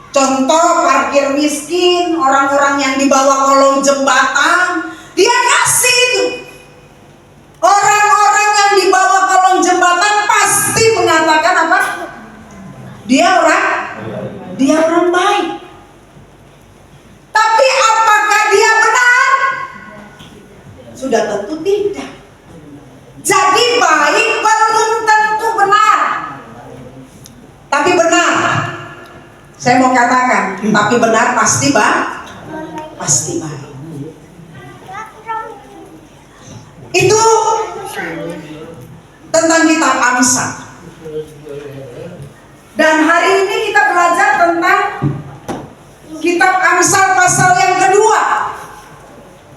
Contoh parkir miskin, orang-orang yang di bawah kolong jembatan, dia kasih itu. Orang-orang yang di bawah kolong jembatan pasti mengatakan apa? Dia orang baik. Tapi apakah dia benar? Sudah tentu tidak. Jadi baik belum tentu benar. Tapi benar. Saya mau katakan, tapi benar pasti baik. Itu tentang kitab Amsal. Dan hari ini kita belajar tentang kitab Amsal pasal yang kedua.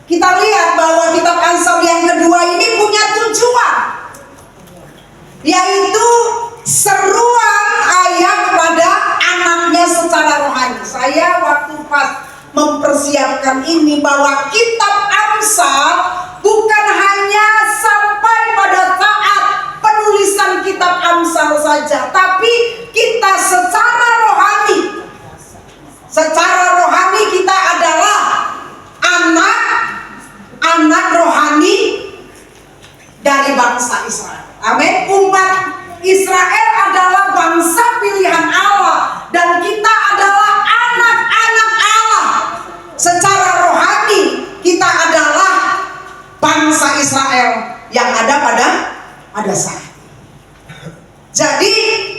Kita lihat bahwa kitab Amsal yang kedua ini punya tujuan, yaitu seruan ayah kepada anaknya secara rohani. Saya waktu pas mempersiapkan ini bahwa kitab Amsal bukan hanya sampai pada saat penulisan kitab Amsal saja, tapi kita secara rohani kita adalah anak rohani dari bangsa Israel. Amin. Umat Israel adalah bangsa pilihan Allah dan kita adalah anak-anak Allah. Secara rohani kita adalah bangsa Israel yang ada pada saat. Jadi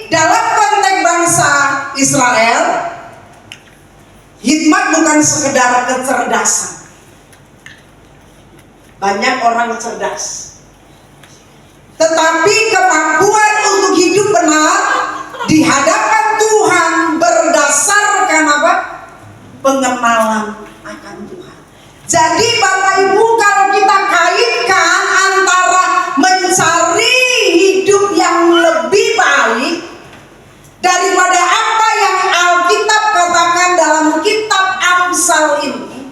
dalam konteks bangsa Israel, hikmat bukan sekedar kecerdasan. Banyak orang cerdas, tetapi kemampuan untuk hidup benar di hadapan Tuhan berdasarkan apa? Pengenalan akan Tuhan. Jadi Bapak Ibu, kalau kita kaitkan antara mencari hidup yang lebih baik daripada apa yang Alkitab katakan dalam kitab Amsal ini,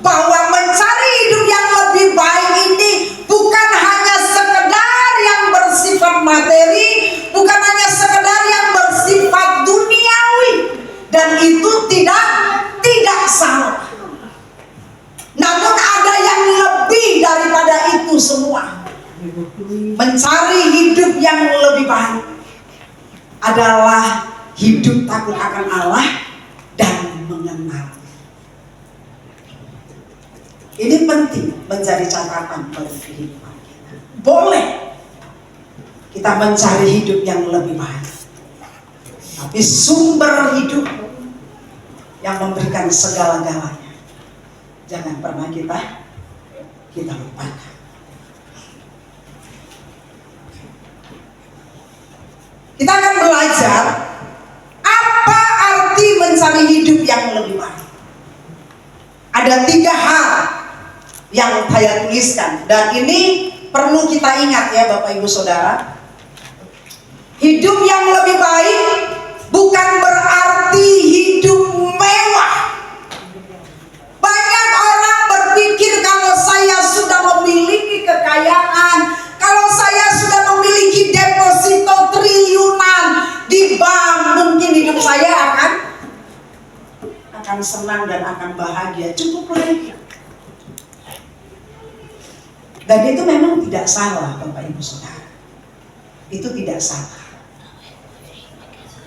bahwa mencari hidup yang lebih baik ini bukan hanya sekedar yang bersifat materi, bukan hanya sekedar yang bersifat duniawi, dan itu tidak salah. Namun ada yang lebih daripada itu semua. Mencari hidup yang lebih baik adalah hidup takut akan Allah dan mengenal. Ini penting menjadi catatan bagi kehidupan kita. Boleh kita mencari hidup yang lebih baik, tapi sumber hidup yang memberikan segala-galanya jangan pernah kita lupakan. Kita akan belajar apa arti mencari hidup yang lebih baik. Ada 3 hal yang saya tuliskan, dan ini perlu kita ingat ya Bapak Ibu Saudara. Hidup yang lebih baik bukan berarti hidup mewah. Banyak orang berpikir kalau saya sudah memiliki kekayaan, kalau saya sudah memiliki deposito triliunan di bank, mungkin hidup saya akan senang dan akan bahagia. Cukuplah itu. Dan itu memang tidak salah Bapak Ibu Saudara. Itu tidak salah.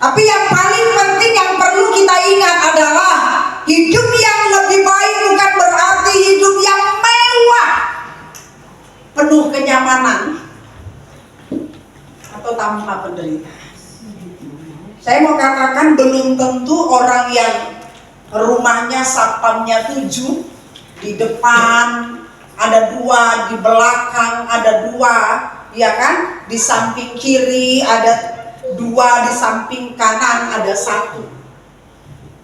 Tapi yang paling penting yang perlu kita ingat adalah hidup yang lebih baik bukan berarti hidup yang mewah, penuh kenyamanan, atau tanpa penderitaan. Saya mau katakan belum tentu orang yang rumahnya satpamnya 7, di depan ada 2, di belakang ada 2, ya kan? Di samping kiri ada 2, di samping kanan ada 1.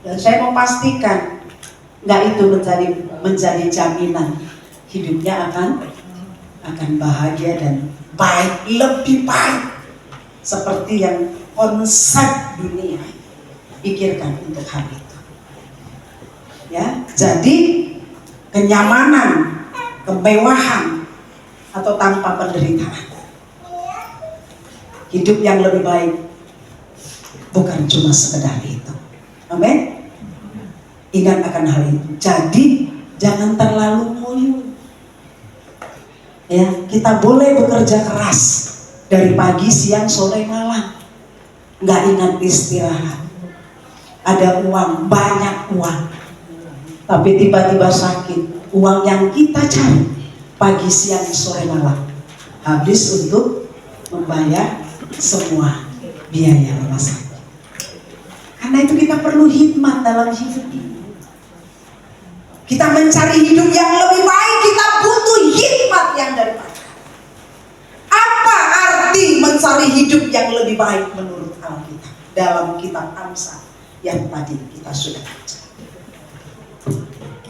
Dan saya mau pastikan nggak itu menjadi jaminan hidupnya akan bahagia dan baik, lebih baik seperti yang konsep dunia pikirkan untuk hal itu. Ya, jadi kenyamanan, kemewahan, atau tanpa penderitaan. Hidup yang lebih baik bukan cuma sekedar itu. Amin. Ingat akan hal itu. Jadi jangan terlalu ngoyo. Ya, kita boleh bekerja keras dari pagi, siang, sore, malam. nggak ingat istirahat. Ada uang, banyak uang, tapi tiba-tiba sakit. Uang yang kita cari pagi, siang, sore, malam habis untuk membayar semua biaya rumah sakit. Karena itu kita perlu hikmat dalam hidup ini. Kita mencari hidup yang lebih baik, kita butuh hikmat yang daripada. Apa arti mencari hidup yang lebih baik menurut Alkitab? Dalam kitab Amsal yang tadi kita sudah baca.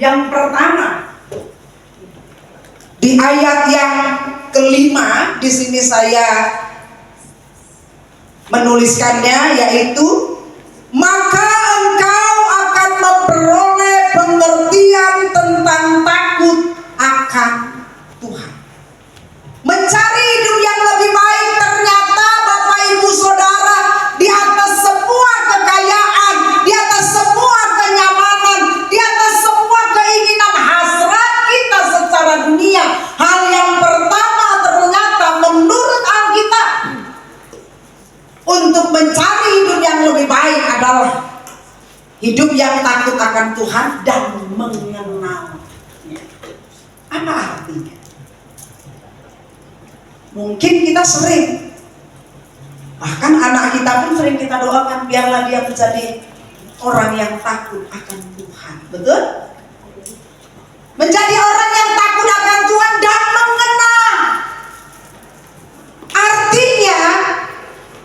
Yang pertama, di ayat yang kelima, di sini saya menuliskannya, yaitu maka engkau akan memperoleh pengertian tentang takut akan Tuhan. Mencari hidup yang lebih baik ternyata Bapak Ibu Saudara, di atas semua kekayaan, di atas semua kenyamanan, di atas semua keinginan hasrat kita secara dunia, hal yang pertama ternyata menurut Alkitab untuk mencari hidup yang lebih baik adalah hidup yang takut akan Tuhan dan mengenalnya. Apa artinya? Mungkin kita sering, bahkan anak kita pun sering kita doakan, biarlah dia menjadi orang yang takut akan Tuhan. Betul? Menjadi orang yang takut akan Tuhan dan mengenal. Artinya,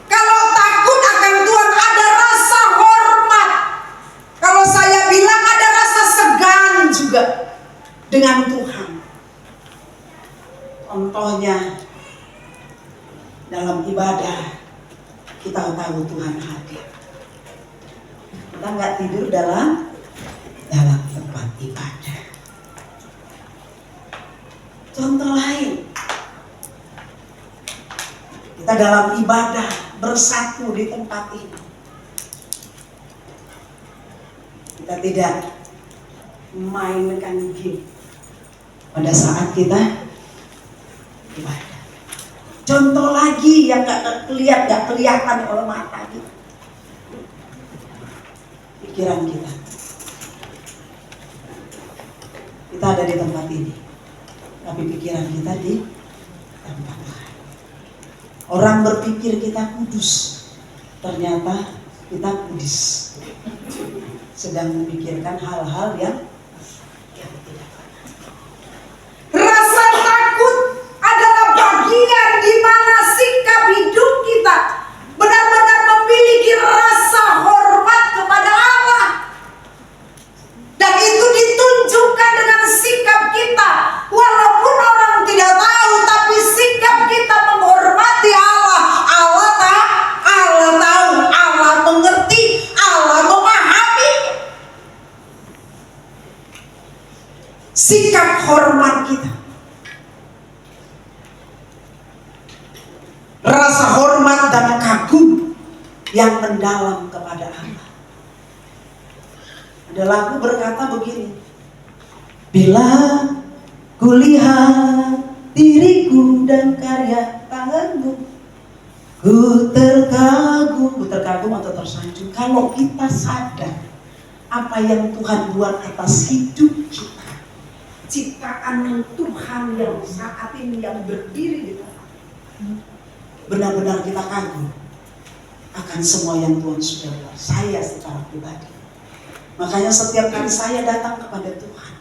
kalau takut akan Tuhan ada rasa hormat. Kalau saya bilang ada rasa segan juga dengan Tuhan. Contohnya, dalam ibadah kita tahu Tuhan hadir. Kita nggak tidur dalam tempat ibadah. Contoh lain, kita dalam ibadah bersatu di tempat ini. Kita tidak mainkan game pada saat kita ibadah. Contoh lagi yang gak kelihatan oleh mata kita, pikiran kita. Kita ada di tempat ini, tapi pikiran kita di tempat lain. Orang berpikir kita kudus, ternyata kita kudus, sedang memikirkan hal-hal yang tidak benar. Rasa takut adalah bagian di mana sikap hidup kita benar-benar memiliki rasa hormat kepada Allah. Dan itu ditunjukkan dengan sikap kita. Walaupun orang tidak tahu, tapi sikap kita menghormati Allah. Allah tahu, Allah mengerti, Allah memahami. Sikap hormat kita, rasa hormat dan kagum yang mendalam kepada Allah. Ada lagu berkata begini, bila kulihat diriku dan karya tanganmu, ku terkagum atau tersanjung. Kalau kita sadar apa yang Tuhan buat atas hidup kita, ciptaan Tuhan yang saat ini yang berdiri di tempat, benar-benar kita kagum akan semua yang Tuhan sudah buat. Saya secara pribadi, makanya setiap kali saya datang kepada Tuhan,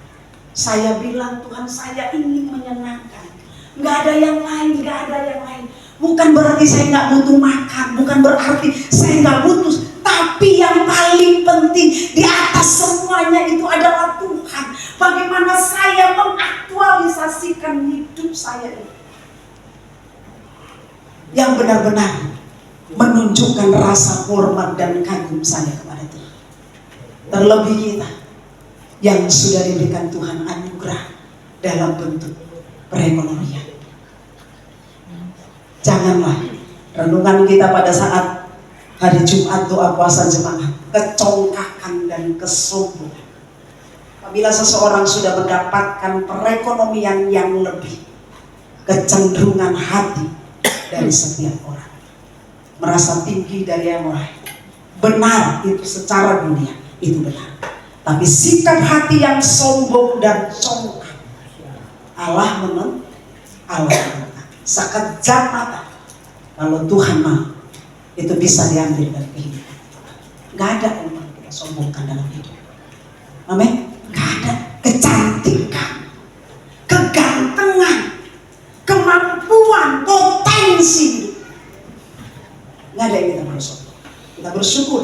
saya bilang, Tuhan, saya ingin menyenangkan. Nggak ada yang lain, nggak ada yang lain. Bukan berarti saya nggak butuh makan, bukan berarti saya nggak butuh. Tapi yang paling penting di atas semuanya itu adalah Tuhan. Bagaimana saya mengaktualisasikan hidup saya ini, yang benar-benar menunjukkan rasa hormat dan kagum saya kepada Tuhan. Terlebih kita yang sudah diberikan Tuhan anugerah dalam bentuk perekonomian. Janganlah renungan kita pada saat hari Jumat doa puasa jemaat kecongkakan dan kesombongan. Apabila seseorang sudah mendapatkan perekonomian yang lebih, kecenderungan hati dari setiap orang merasa tinggi dari yang lain. Benar itu secara dunia, itu benar. Tapi sikap hati yang sombong dan congkak, Allah menentang. Sekejap mata, kalau Tuhan mau, itu bisa diambil dari kehidupan. Gak ada yang mau kita sombongkan dalam hidup. Amin. Gak ada. Kecantikan, kegantengan, kemampuan, potensi, gak ada yang kita perlu sombong. Kita bersyukur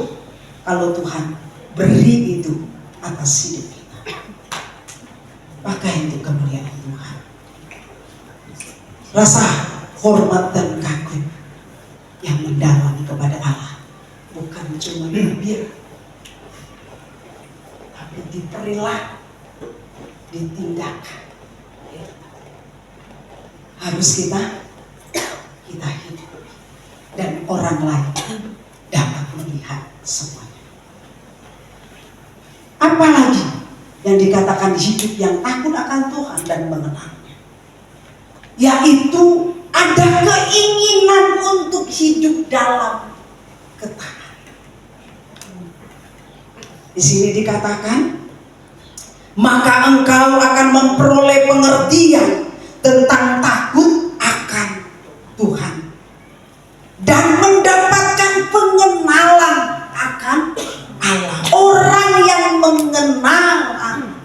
kalau Tuhan beri itu atas hidup kita. Pakai untuk kemuliaan Tuhan. Rasa hormat dan kagum yang mendalam kepada Allah, bukan cuma bibir, tapi di perilaku, di tindakan. Harus kita hidup, dan orang lain dapat melihat semuanya. Apalagi yang dikatakan hidup yang takut akan Tuhan dan mengenalnya, yaitu ada keinginan untuk hidup dalam ketaatan. Di sini dikatakan, maka engkau akan memperoleh pengertian tentang takut akan Tuhan dan mendapatkan pengenalan akan Allah. Orang yang mengenal Allah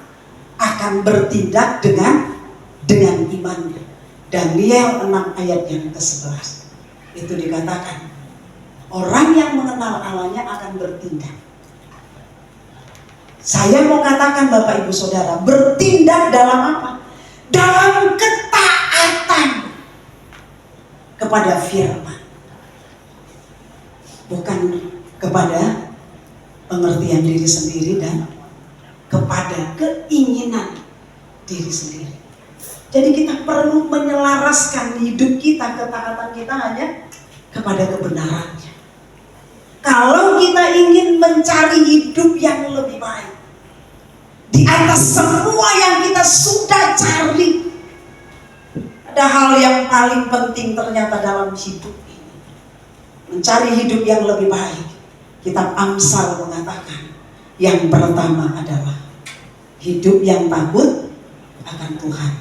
akan bertindak dengan imannya. Daniel 6 ayat yang ke-11 itu dikatakan, orang yang mengenal Allahnya akan bertindak. Saya mau katakan Bapak Ibu Saudara, bertindak dalam apa? Dalam ketaatan kepada firman, bukan kepada pengertian diri sendiri dan kepada keinginan diri sendiri. Jadi kita perlu menyelaraskan hidup kita, ketaatan kita hanya kepada kebenarannya. Kalau kita ingin mencari hidup yang lebih baik, di atas semua yang kita sudah cari, ada hal yang paling penting ternyata dalam hidup ini. Mencari hidup yang lebih baik, kitab Amsal mengatakan, yang pertama adalah hidup yang takut akan Tuhan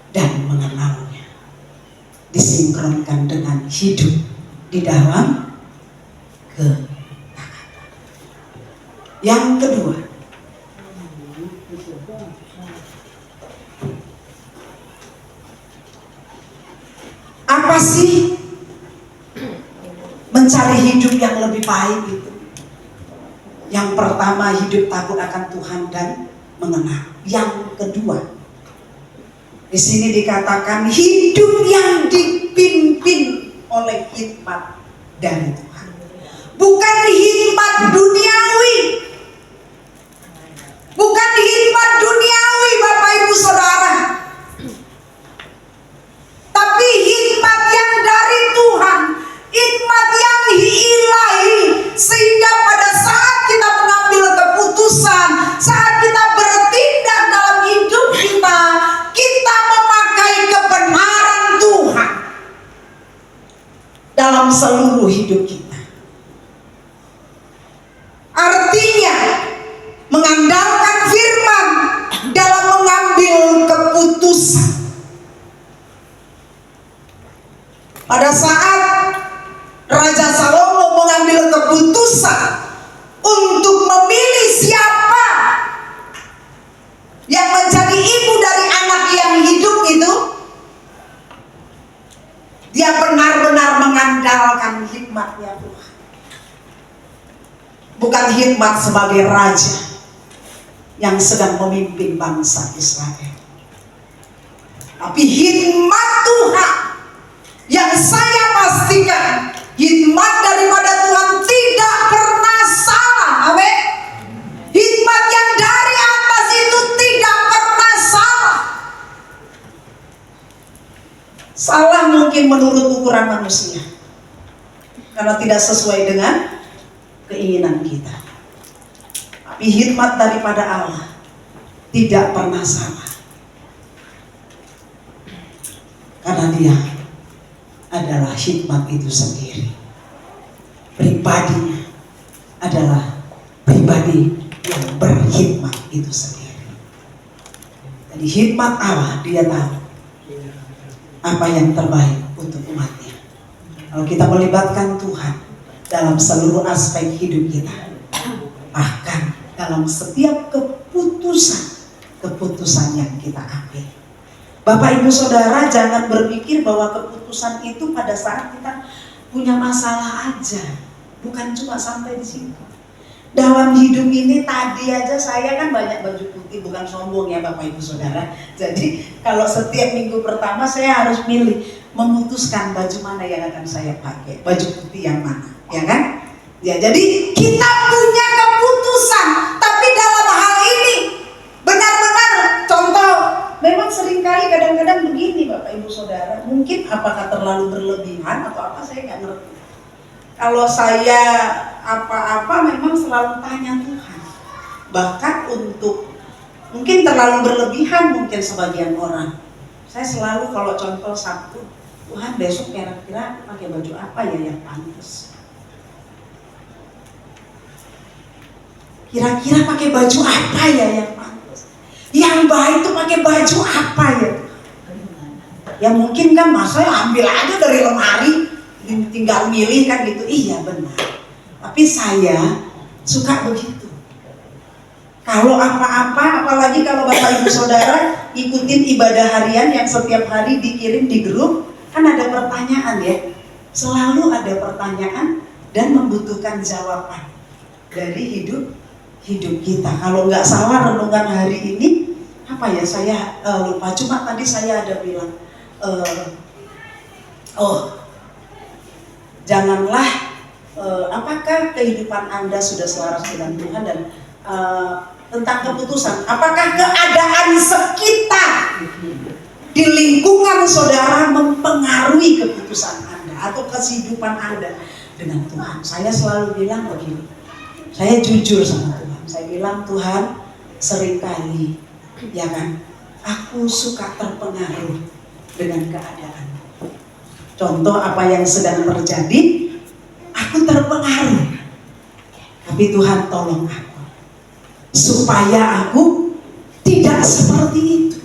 dan mengenalnya, disinkronkan dengan hidup di dalam ketaatan. Yang kedua, apa sih mencari hidup yang lebih baik itu? Yang pertama, hidup takut akan Tuhan dan mengenal. Yang kedua, di sini dikatakan hidup yang dipimpin oleh hikmat dari Tuhan. Bukan hikmat duniawi. Bukan hikmat duniawi Bapak Ibu Saudara. Tapi hikmat yang dari Tuhan. Hikmat yang ilahi. Sehingga pada saat kita mengambil keputusan, saat kita bertindak dalam hidup kita, kita memakai kebenaran Tuhan dalam seluruh hidup kita. Artinya mengandalkan firman dalam mengambil keputusan. Pada saat Raja Salomo mengambil keputusan untuk memilih siapa yang menjadi ibu dari anak yang hidup itu, dia benar-benar mengandalkan hikmatnya Tuhan. Bukan hikmat sebagai raja yang sedang memimpin bangsa Israel, tapi hikmat Tuhan yang saya pastikan, hikmat daripada Tuhan tidak pernah salah. Amin. Hikmat yang dari atas itu tidak pernah salah. Salah mungkin menurut ukuran manusia, karena tidak sesuai dengan keinginan kita. Tapi hikmat daripada Allah tidak pernah salah, karena Dia adalah hikmat itu sendiri. pribadinya adalah pribadi yang berhikmat itu sendiri. Jadi hikmat Allah, dia tahu apa yang terbaik untuk umatnya. Kalau kita melibatkan Tuhan dalam seluruh aspek hidup kita, bahkan dalam setiap keputusan yang kita ambil. Bapak Ibu Saudara, jangan berpikir bahwa keputusan itu pada saat kita punya masalah aja. Bukan cuma sampai di situ. Dalam hidup ini tadi aja saya kan banyak baju putih, bukan sombong ya Bapak Ibu Saudara. Jadi kalau setiap minggu pertama saya harus milih, memutuskan baju mana yang akan saya pakai, baju putih yang mana, ya kan? Ya, jadi kita punya keputusan, tapi dalam hal ini benar-benar contoh, memang seringkali kadang-kadang begini Bapak Ibu Saudara, mungkin apakah terlalu berlebihan atau apa saya nggak ngerti. Kalau saya apa-apa memang selalu tanya Tuhan. Bahkan untuk mungkin terlalu berlebihan mungkin sebagian orang. Saya selalu kalau contoh Sabtu, Tuhan besok kira-kira pakai baju apa ya yang pantas? Kira-kira pakai baju apa ya yang pantas? Yang baik tuh pakai baju apa ya? Ya mungkin kan masa ambil aja dari lemari, tinggal milih kan gitu. Iya benar. Tapi saya suka begitu. Kalau apa-apa, apalagi kalau Bapak Ibu Saudara ikutin ibadah harian yang setiap hari dikirim di grup, kan ada pertanyaan ya. Selalu ada pertanyaan dan membutuhkan jawaban dari hidup kita. Kalau nggak salah renungan hari ini apa ya, saya lupa. Cuma tadi saya ada bilang, janganlah apakah kehidupan Anda sudah selaras dengan Tuhan, dan tentang keputusan, apakah keadaan sekitar di lingkungan saudara mempengaruhi keputusan Anda atau kehidupan Anda dengan Tuhan. Saya selalu bilang begini, saya jujur sama Tuhan. Saya bilang, Tuhan, seringkali ya kan, aku suka terpengaruh dengan keadaan. Contoh apa yang sedang terjadi, aku terpengaruh. Tapi Tuhan tolong aku, supaya aku tidak seperti itu.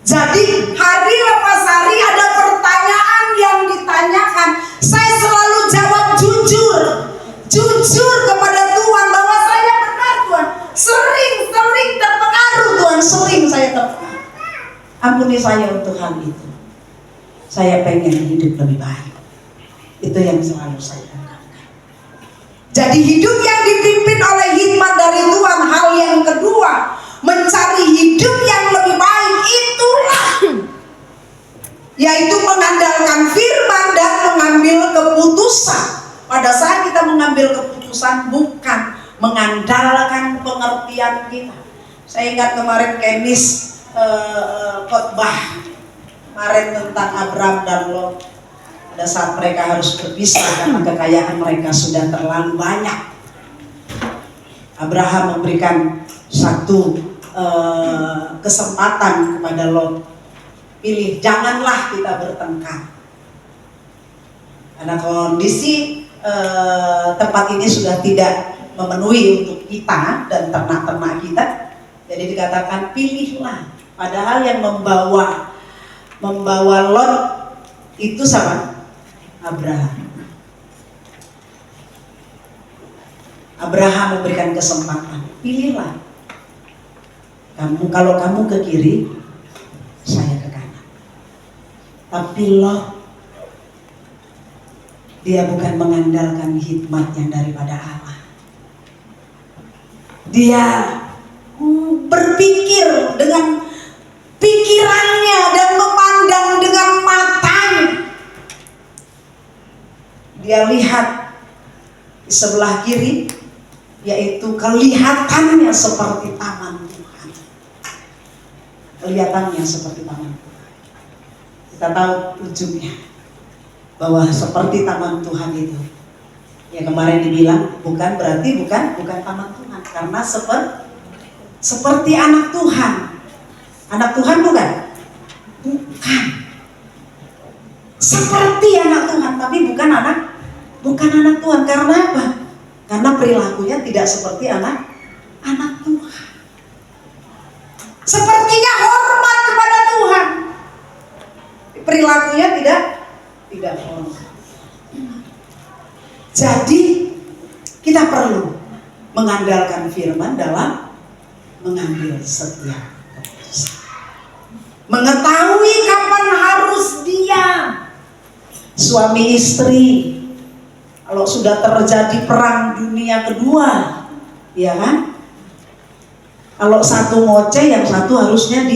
Jadi hari lepas hari ada pertanyaan yang ditanyakan, saya selalu jawab jujur kepada Tuhan bahwa saya benar Tuhan. Sering terpengaruh Tuhan, sering saya terpengaruh. Ampuni saya untuk hal itu. Saya pengen hidup lebih baik. Itu yang selalu saya katakan. Jadi hidup yang dipimpin oleh hikmat dari Tuhan. Hal yang kedua, mencari hidup yang lebih baik, itulah yaitu mengandalkan firman dan mengambil keputusan. Pada saat kita mengambil keputusan, bukan mengandalkan pengertian kita. Saya ingat kemarin Kemis khotbah kemarin tentang Abraham dan Lot. Pada saat mereka harus berpisah karena kekayaan mereka sudah terlalu banyak, Abraham memberikan satu kesempatan kepada Lot. Pilih, janganlah kita bertengkar. Karena kondisi tempat ini sudah tidak memenuhi untuk kita dan ternak-ternak kita. Jadi dikatakan pilihlah. Padahal yang membawa Lot itu sama Abraham. Abraham memberikan kesempatan, pilihlah. Kalau kamu ke kiri, saya ke kanan. Tapi Lot, dia bukan mengandalkan hikmat yang daripada Allah. Dia berpikir dengan pikirannya dan memandang dengan matanya. Dia lihat di sebelah kiri, yaitu kelihatannya seperti taman Tuhan. Kelihatannya seperti taman Tuhan. Kita tahu ujungnya, bahwa seperti taman Tuhan itu. Ya kemarin dibilang bukan taman Tuhan, karena seperti anak Tuhan. Anak Tuhan bukan? Bukan. Seperti anak Tuhan, tapi bukan anak bukan anak Tuhan. Karena apa? Karena perilakunya tidak seperti anak Tuhan. Sepertinya hormat kepada Tuhan, perilakunya tidak hormat. Jadi kita perlu mengandalkan firman dalam mengambil setiap keputusan. Mengetahui kapan harus diam. Suami istri, kalau sudah terjadi perang dunia kedua, ya kan? Kalau satu ngoceh, yang satu harusnya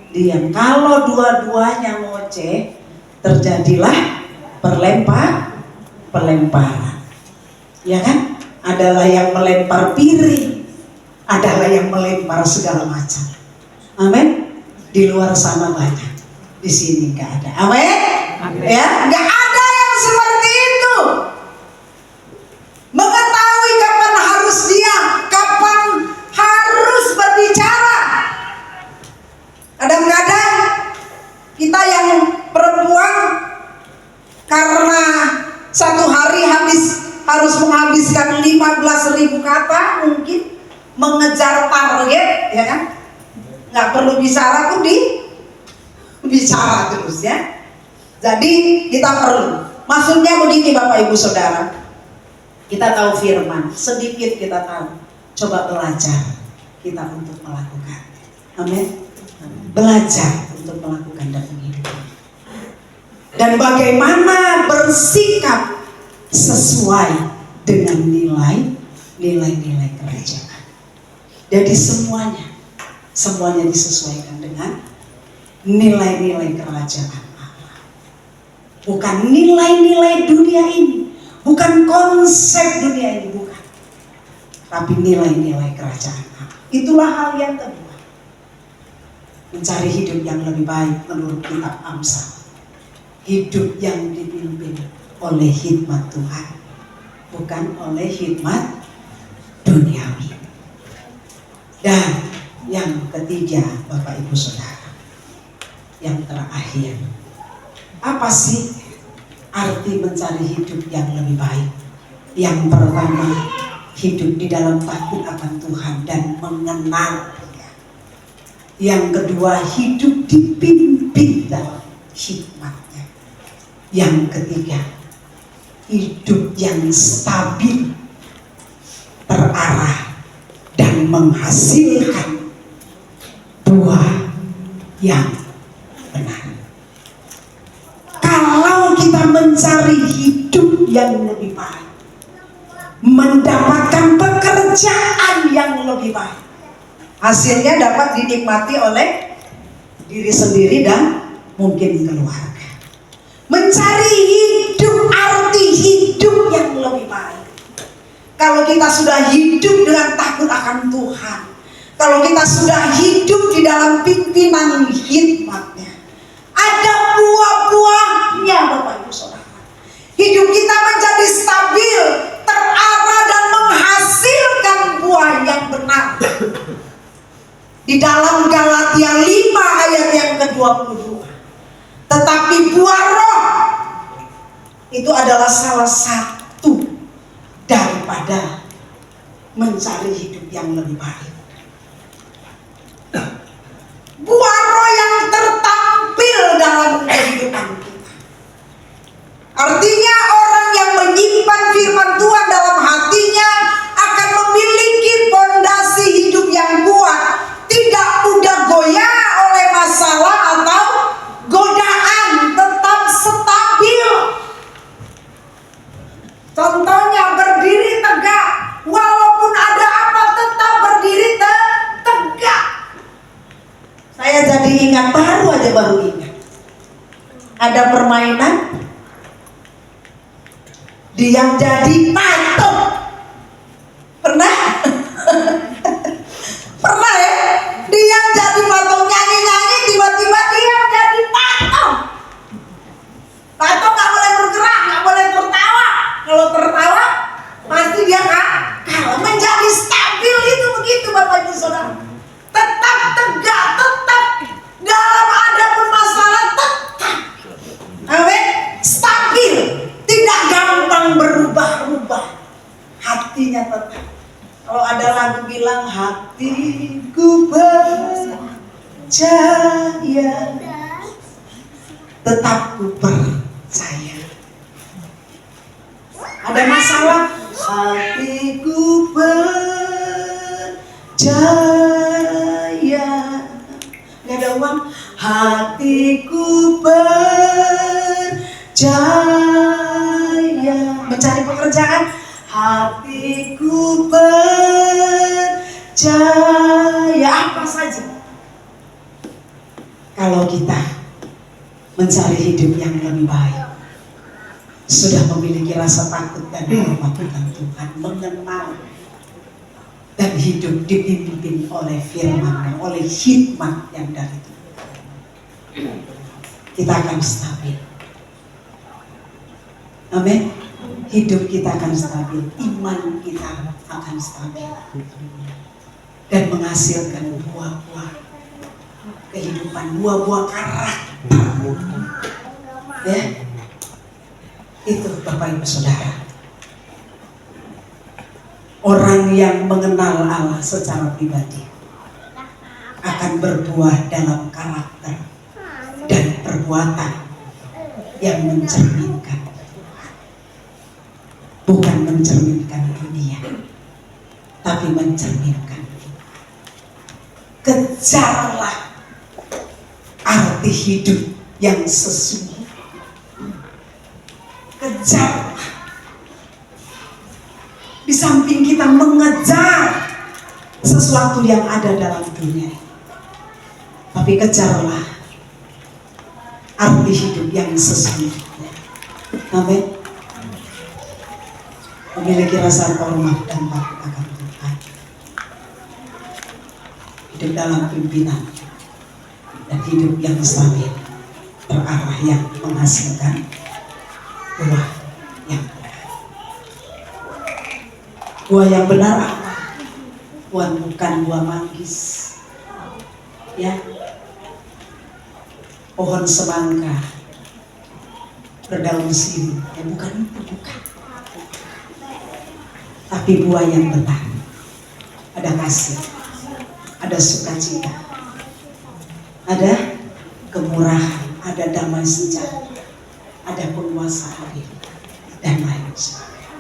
diam. Kalau dua-duanya ngoceh, terjadilah perlemparan. Ya kan? Adalah yang melempar piring, adalah yang melempar segala macam. Amin. Di luar sana banyak, di sini nggak ada. Amin. Ya, nggak ada yang seperti itu. Mengetahui kapan harus diam, kapan harus berbicara. Kadang-kadang kita yang perempuan karena satu hari harus menghabiskan 15.000 kata, mungkin mengejar target, ya kan? Nggak perlu bicara pun bicara terus, ya. Jadi kita perlu. Maksudnya begini Bapak Ibu Saudara, kita tahu firman, sedikit kita tahu. Coba belajar kita untuk melakukan. Amin. Belajar untuk melakukan dan menghidupkan. Dan bagaimana bersikap sesuai dengan nilai-nilai kerajaan. Jadi semuanya disesuaikan dengan nilai-nilai kerajaan Allah. Bukan nilai-nilai dunia ini, bukan konsep dunia ini, bukan. Tapi nilai-nilai kerajaan Allah. Itulah hal yang kedua. Mencari hidup yang lebih baik menurut kitab Amsal. Hidup yang dipimpin oleh hikmat Tuhan, bukan oleh hikmat duniawi. Dan yang ketiga Bapak Ibu Saudara, yang terakhir, apa sih arti mencari hidup yang lebih baik? Yang pertama, hidup di dalam takut akan Tuhan dan mengenal Dia. Yang kedua, hidup dipimpin dalam hikmat-Nya. Yang ketiga, hidup yang stabil, terarah, dan menghasilkan buah yang benar. Kalau kita mencari hidup yang lebih baik, mendapatkan pekerjaan yang lebih baik, hasilnya dapat dinikmati oleh diri sendiri dan mungkin keluarga. Mencari hidup, arti hidup yang lebih baik. Kalau kita sudah hidup dengan takut akan Tuhan, kalau kita sudah hidup di dalam pimpinan hikmat-Nya, ada buah-buahnya Bapak Ibu Saudara. Hidup kita menjadi stabil, terarah dan menghasilkan buah yang benar. Di dalam Galatia 5 ayat yang ke-22. Tetapi buah roh itu adalah salah satu daripada mencari hidup yang lebih baik. Buah roh yang tertampil dalam kehidupan kita. Artinya orang yang menyimpan firman Tuhan dalam hatinya akan memiliki fondasi hidup yang kuat, tidak mudah goyah oleh masalah atau godaan, tetap stabil. Contohnya berdiri tegak, walaupun ada apa tetap berdiri tegak. Saya jadi ingat, baru ingat. Ada permainan dia jadi patung. Pernah? Pernah ya? Dia jadi patung, nyanyi-nyanyi, tiba-tiba dia jadi patung. Patung gak boleh bergerak, gak boleh tertawa. Kalau tertawa pasti dia kalah. Menjadi stabil itu begitu Bapak Ibu Saudara. Tetap tegak, tetap dalam adapun masalah tetap. Amin. Stabil, tidak gampang jaya, tetap ku percaya. Ada masalah, hatiku percaya. Gak ada uang, hatiku percaya. Mencari pekerjaan, hatiku percaya. Apa saja, kalau kita mencari hidup yang lebih baik, sudah memiliki rasa takut dan hormat tentang Tuhan, mengenal dan hidup dipimpin oleh firman, oleh hikmat yang dari Tuhan, kita akan stabil. Amin. Hidup kita akan stabil, iman kita akan stabil, dan menghasilkan buah-buah kehidupan, buah-buah karakter. Ya, itu Bapak Ibu Saudara, orang yang mengenal Allah secara pribadi akan berbuah dalam karakter dan perbuatan yang mencerminkan, bukan mencerminkan dunia, tapi mencerminkan. Kejarlah arti hidup yang sesungguhnya. Kejarlah. Di samping kita mengejar sesuatu yang ada dalam dunia, tapi kejarlah arti hidup yang sesungguhnya. Amin. Memiliki rasa hormat dan takut akan Tuhan, hidup dalam pimpinan, dan hidup yang stabil, terarah, yang menghasilkan buah yang benar. Buah yang benar apa? Bukan buah manggis, ya. Pohon semangka berdaun sirih, ya bukan itu, bukan. Tapi buah yang benar, ada kasih, ada sukacita, ada kemurahan, ada damai sejahtera, ada penguasa adil, dan lain sebagainya.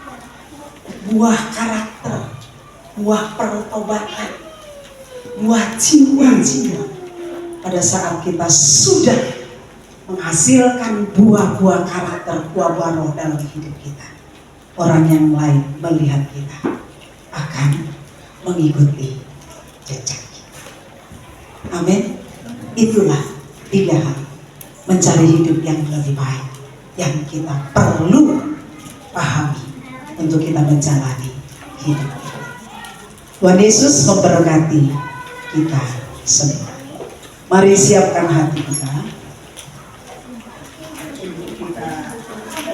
Buah karakter, buah pertobatan, buah jiwa-jiwa. Pada saat kita sudah menghasilkan buah-buah karakter, buah-buah roh dalam hidup kita, orang yang lain melihat kita akan mengikuti jejak kita. Amin. Itulah 3 hal mencari hidup yang lebih baik yang kita perlu pahami untuk kita menjalani hidup ini. Tuhan Yesus memberkati kita semua. Mari siapkan hati kita untuk kita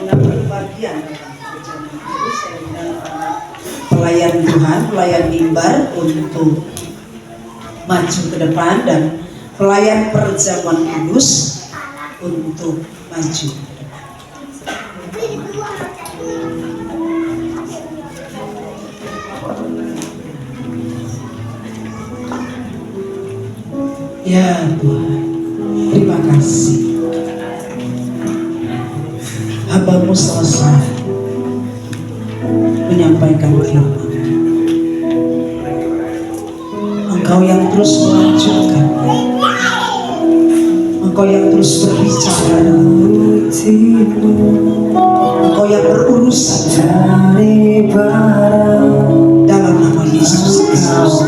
mengambil bagian dalam perjalanan itu. Saya undang para pelayan Tuhan, pelayan mimbar untuk maju ke depan, dan pelayan perjamuan kudus untuk maju ke depan. Ya Tuhan, terima kasih. Hamba-Mu selesai menyampaikan firman. Engkau yang terus melanjutkan, Engkau yang terus berbicara, Engkau yang berurusan dalam nama Yesus Kristus.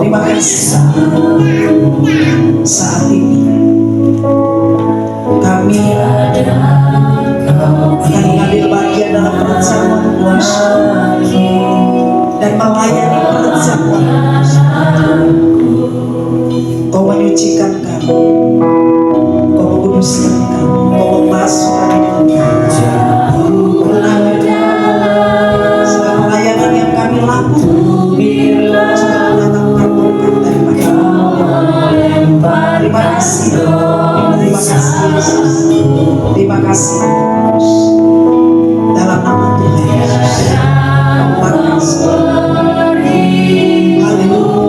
Terima kasih. Saat ini kami akan mengambil bagian dalam perjamuan kudus dan melayani perjamuan kudus. Kau menyucikan kami, Kau menguduskan kami, Kau memasukkan kami dengan segala pelayanan yang kami lakukan juga mendatangkan berkat daripada Allah. Terima kasih, terima kasih Yesus, terima kasih Yesus. Dalam nama Tuhan Yesus, umat Kristus. Haleluya.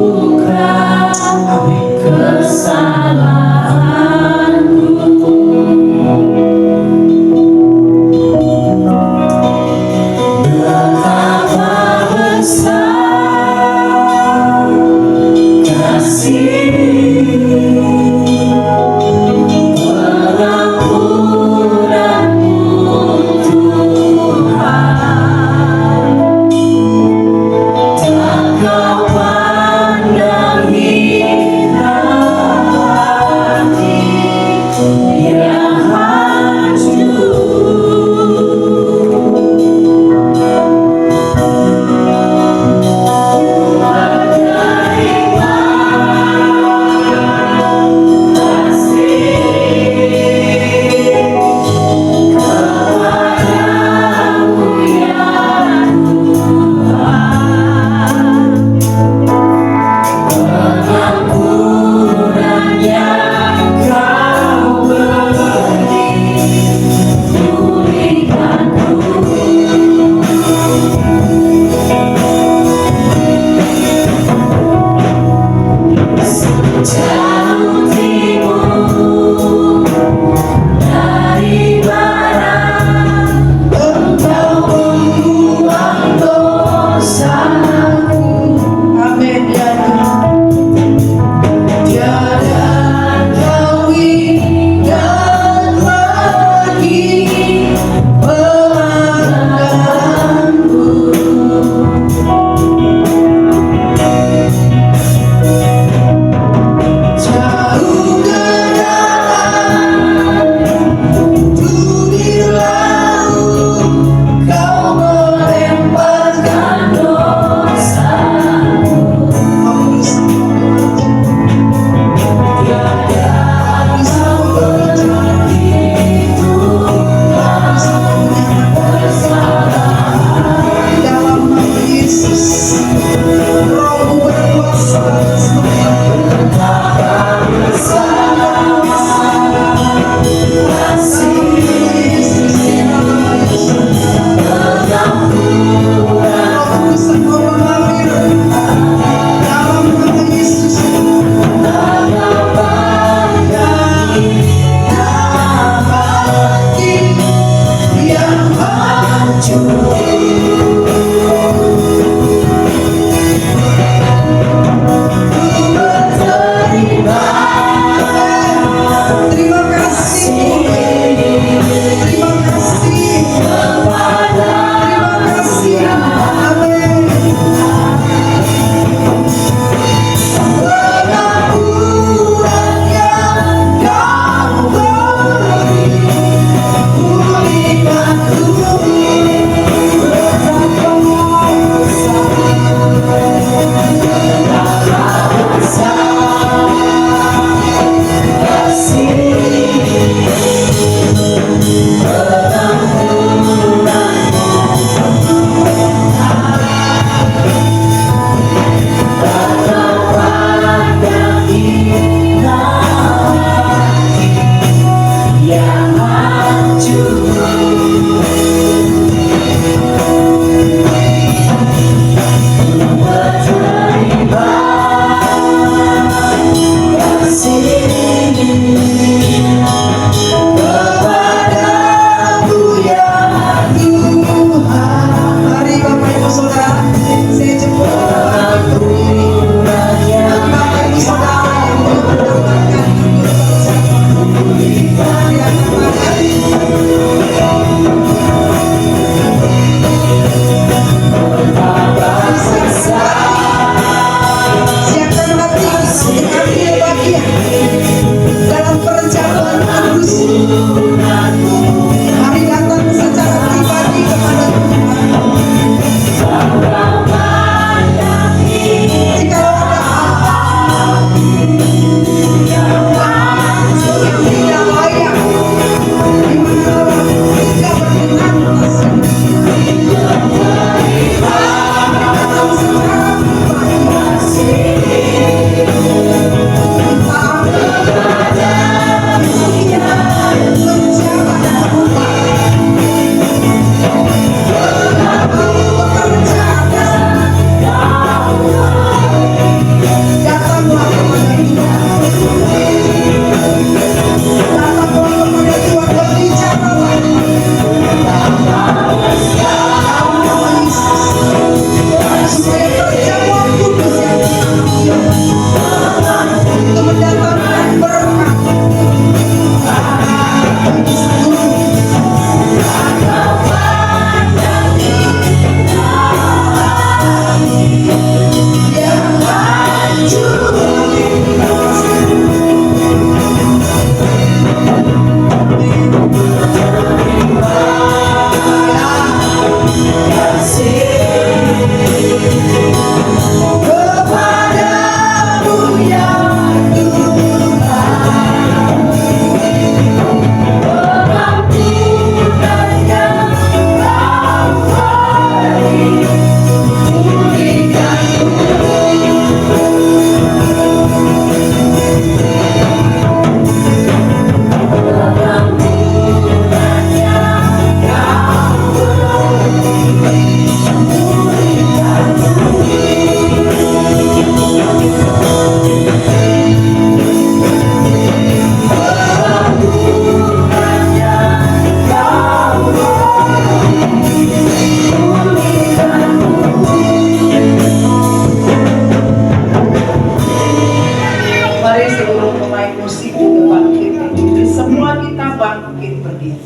ini.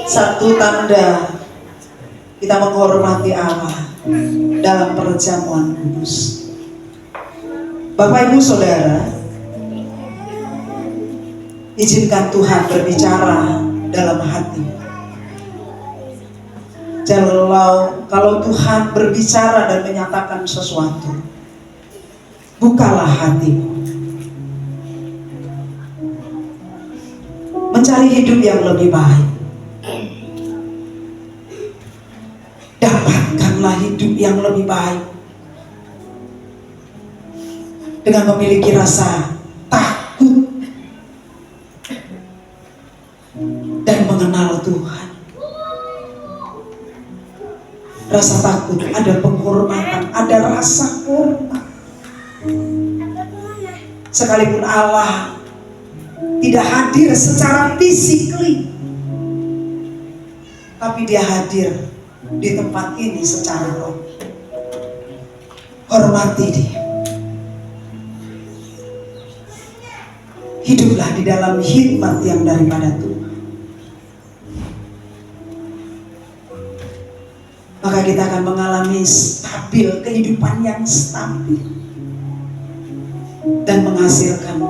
Satu tanda kita menghormati Allah dalam perjamuan kudus. Bapak Ibu Saudara, izinkan Tuhan berbicara dalam hati. Kalau Tuhan berbicara dan menyatakan sesuatu, bukalah hatimu. Mencari hidup yang lebih baik. Dapatkanlah hidup yang lebih baik dengan memiliki rasa takut dan mengenal Tuhan. Rasa takut, ada penghormatan, ada rasa hormat. Sekalipun Allah tidak hadir secara fisikly, tapi Dia hadir di tempat ini secara roh. Hormati Dia. Hiduplah di dalam hikmat yang daripada Tuhan. Maka kita akan mengalami stabil, kehidupan yang stabil dan menghasilkan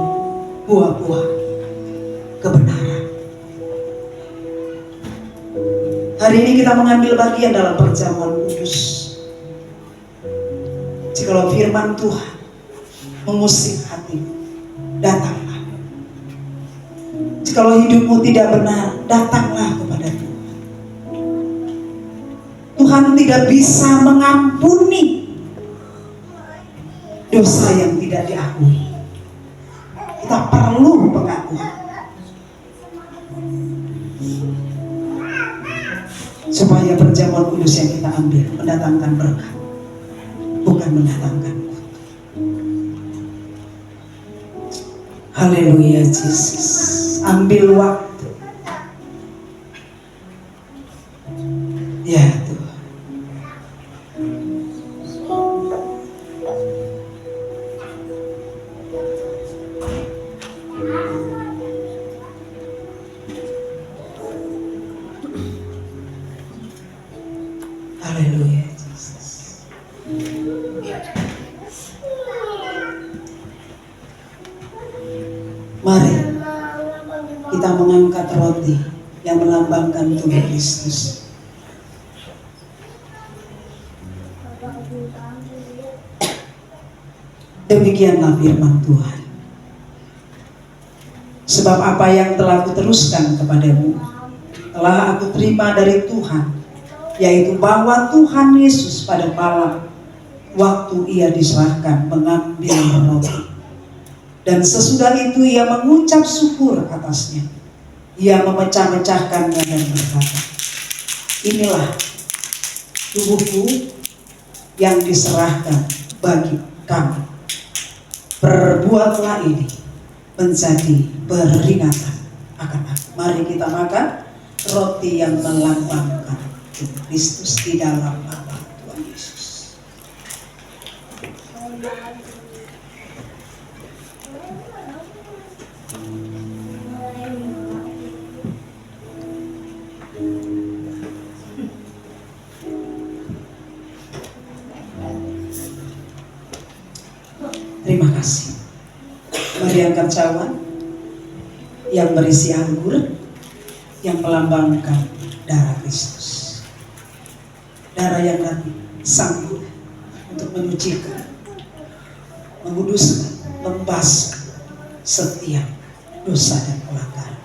buah-buah kebenaran. Hari ini kita mengambil bagian dalam perjamuan kudus. Jikalau firman Tuhan mengusik hatimu, datanglah. Jikalau hidupmu tidak benar, datanglah kepada Tuhan. Tuhan tidak bisa mengampuni dosa yang tidak diakui. Kita perlu pengakuan supaya perjamuan kudus yang kita ambil mendatangkan berkat, bukan mendatangkan kutuk. Haleluya Yesus. Ambil waktu. Ya Tuhan. Haleluya Yesus. Mari kita mengangkat roti yang melambangkan tubuh Kristus. Demikianlah firman Tuhan. Sebab apa yang telah kuteruskan kepadamu telah aku terima dari Tuhan, yaitu bahwa Tuhan Yesus pada malam waktu Ia diserahkan mengambil roti, dan sesudah itu Ia mengucap syukur atasnya. Ia memecah-mecahkannya dan berkata, inilah tubuhku yang diserahkan bagi kamu. Perbuatlah ini menjadi peringatan akan aku. Mari kita makan roti yang melambangkan tubuh Kristus di dalam nama Tuhan Yesus. Terima kasih. Mari angkat cawan yang berisi anggur yang melambangkan darah Kristus. Darah yang nanti sanggup untuk menyucikan, menguduskan, membasuh setiap dosa dan pelanggaran.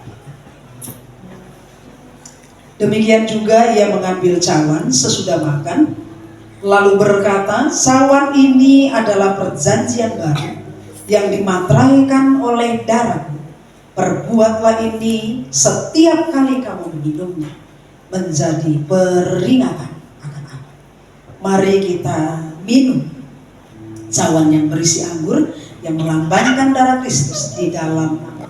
Demikian juga Ia mengambil cawan sesudah makan, lalu berkata, cawan ini adalah perjanjian baru yang dimateraikan oleh darahku. Perbuatlah ini setiap kali kamu meminumnya menjadi peringatan akan aku. Mari kita minum cawan yang berisi anggur yang melambangkan darah Kristus di dalam nama.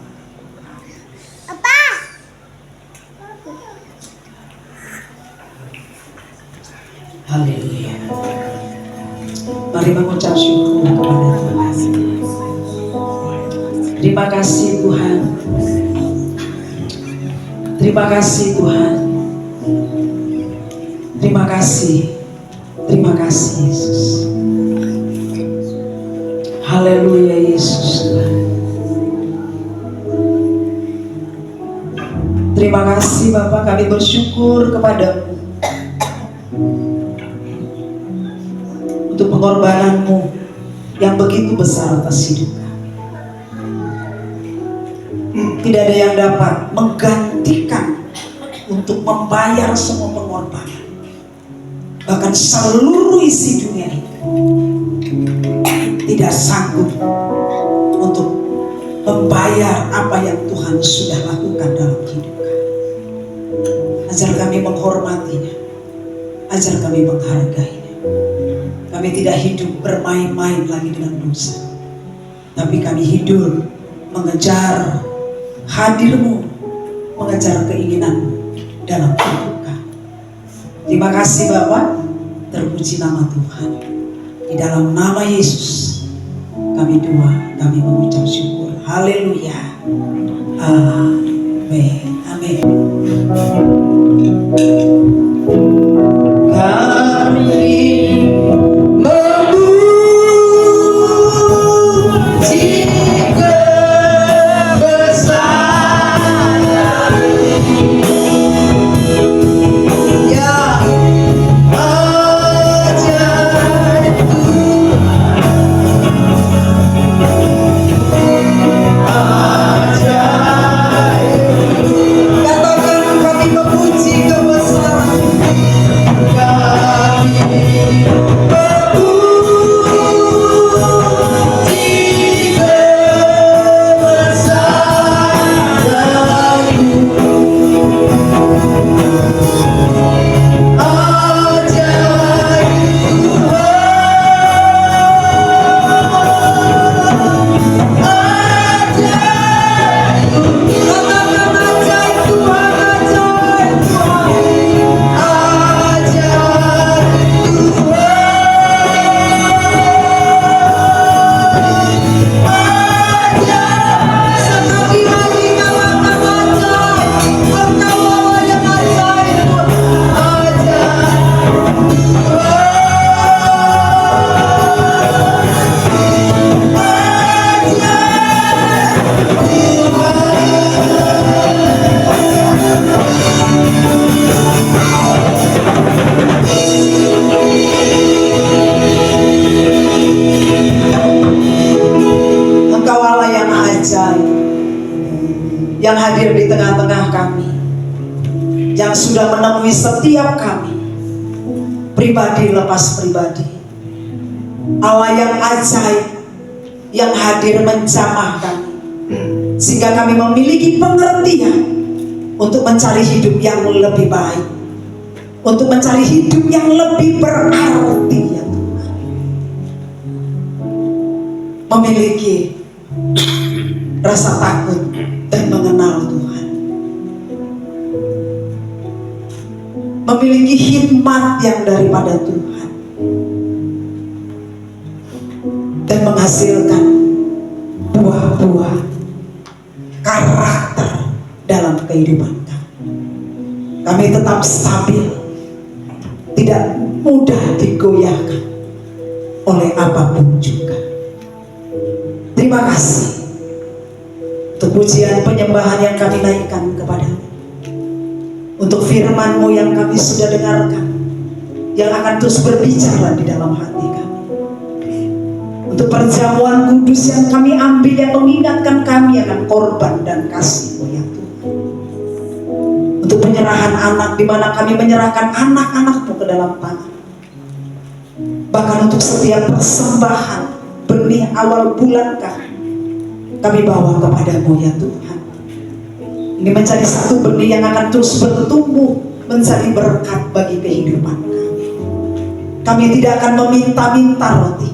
Haleluya. Mari mengucap syukur kepada Tuhan. Terima kasih Tuhan. Terima kasih Tuhan. Terima kasih. Terima kasih Yesus. Haleluya Yesus Tuhan. Terima kasih Bapak, kami bersyukur kepadamu untuk pengorbananmu yang begitu besar atas hidup kami. Tidak ada yang dapat menggantikan untuk membayar semua pengorbanan. Bahkan seluruh isi dunia ini tidak sanggup untuk membayar apa yang Tuhan sudah lakukan dalam hidup kami. Ajar kami menghormatinya, ajar kami menghargainya. Kami tidak hidup bermain-main lagi dengan dosa, tapi kami hidup mengejar hadir-Mu, mengejar keinginan-Mu dalam hidup kami. Terima kasih Bapak, terpuji nama Tuhan. Di dalam nama Yesus kami doa, kami mengucap syukur. Haleluya. Amin. Amin. Kami memuji yang hadir di tengah-tengah kami, yang sudah menemui setiap kami, pribadi lepas pribadi. Allah yang ajaib, yang hadir menjamah kami, sehingga kami memiliki pengertian untuk mencari hidup yang lebih baik, untuk mencari hidup yang lebih berarti, ya Tuhan. Memiliki rasa takut dan mengenal Tuhan, memiliki hikmat yang daripada Tuhan, dan menghasilkan buah-buah karakter dalam kehidupan kami. Kami tetap stabil, tidak mudah digoyahkan oleh apapun juga. Terima kasih untuk pujian penyembahan yang kami naikkan kepadamu, untuk firman-Mu yang kami sudah dengarkan, yang akan terus berbicara di dalam hati kami, untuk perjamuan kudus yang kami ambil, yang mengingatkan kami akan korban dan kasih-Mu ya Tuhan, untuk penyerahan anak, di mana kami menyerahkan anak-anak-Mu ke dalam tangan, bahkan untuk setiap persembahan benih awal bulan kami bawa kepadamu ya Tuhan. Ini menjadi satu benih yang akan terus bertumbuh menjadi berkat bagi kehidupan kami. Kami tidak akan meminta-minta roti,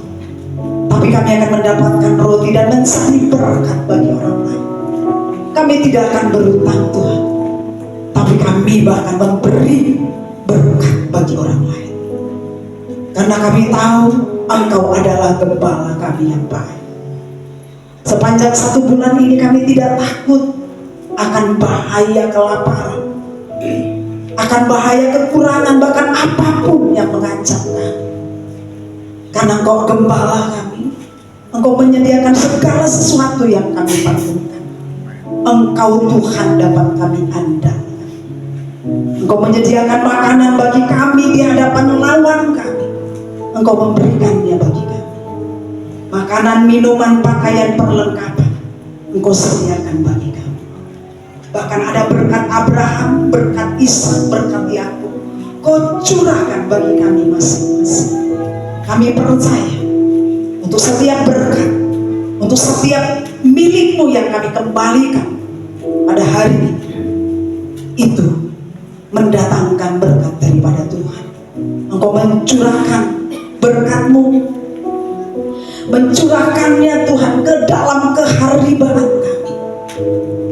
tapi kami akan mendapatkan roti dan menjadi berkat bagi orang lain. Kami tidak akan berutang Tuhan, tapi kami bahkan memberi berkat bagi orang lain, karena kami tahu Engkau adalah gembala kami yang baik. Sepanjang 1 bulan ini kami tidak takut akan bahaya kelaparan, akan bahaya kekurangan, bahkan apapun yang mengancam kami. Karena Engkau gembala kami, Engkau menyediakan segala sesuatu yang kami perlukan. Engkau Tuhan dapat kami andalkan. Engkau menyediakan makanan bagi kami di hadapan lawan kami. Engkau memberikannya bagi kami. Makanan, minuman, pakaian, perlengkapan Engkau sediakan bagi kami. Bahkan ada berkat Abraham, berkat Ishak, berkat Yakub, Kau curahkan bagi kami masing-masing. Kami percaya untuk setiap berkat, untuk setiap milik-Mu yang kami kembalikan pada hari ini, itu mendatangkan berkat daripada Tuhan. Engkau mencurahkan berkat-Mu, mencurahkannya Tuhan ke dalam keharibaan kami.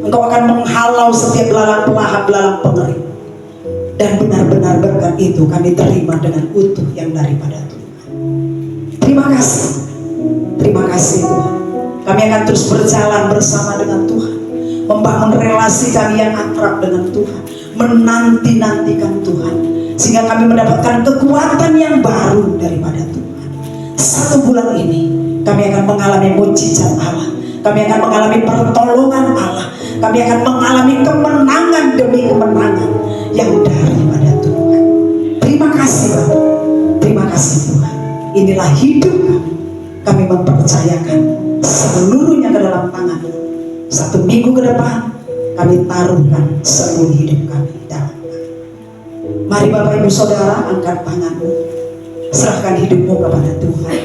Engkau akan menghalau setiap belalang pengering, dan benar-benar berkat itu kami terima dengan utuh yang daripada Tuhan. Terima kasih Tuhan. Kami akan terus berjalan bersama dengan Tuhan, membangun relasi kami yang akrab dengan Tuhan, menanti-nantikan Tuhan, sehingga kami mendapatkan kekuatan yang baru daripada Tuhan. 1 bulan ini kami akan mengalami mujizat Allah, kami akan mengalami pertolongan Allah, kami akan mengalami kemenangan demi kemenangan yang daripada Tuhan. Terima kasih Bapak, terima kasih Tuhan. Inilah hidup kami. Kami mempercayakan seluruhnya ke dalam tangan-Mu. 1 minggu ke depan kami taruhkan seluruh hidup kami dalam tangan. Mari Bapak Ibu Saudara, angkat tangan-Mu, serahkan hidup-Mu kepada Tuhan,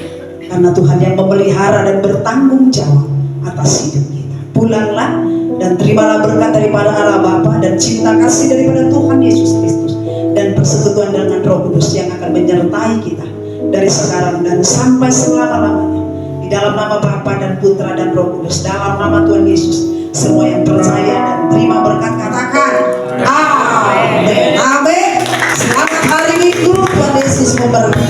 karena Tuhan yang memelihara dan bertanggung jawab atas hidup kita. Pulanglah dan terimalah berkat daripada Allah Bapa dan cinta kasih daripada Tuhan Yesus Kristus dan persekutuan dengan Roh Kudus yang akan menyertai kita dari sekarang dan sampai selama-lamanya. Di dalam nama Bapa dan Putra dan Roh Kudus, dalam nama Tuhan Yesus, semua yang percaya dan terima berkat katakan amin. Amin. Selamat hari Minggu, Tuhan Yesus memberkati.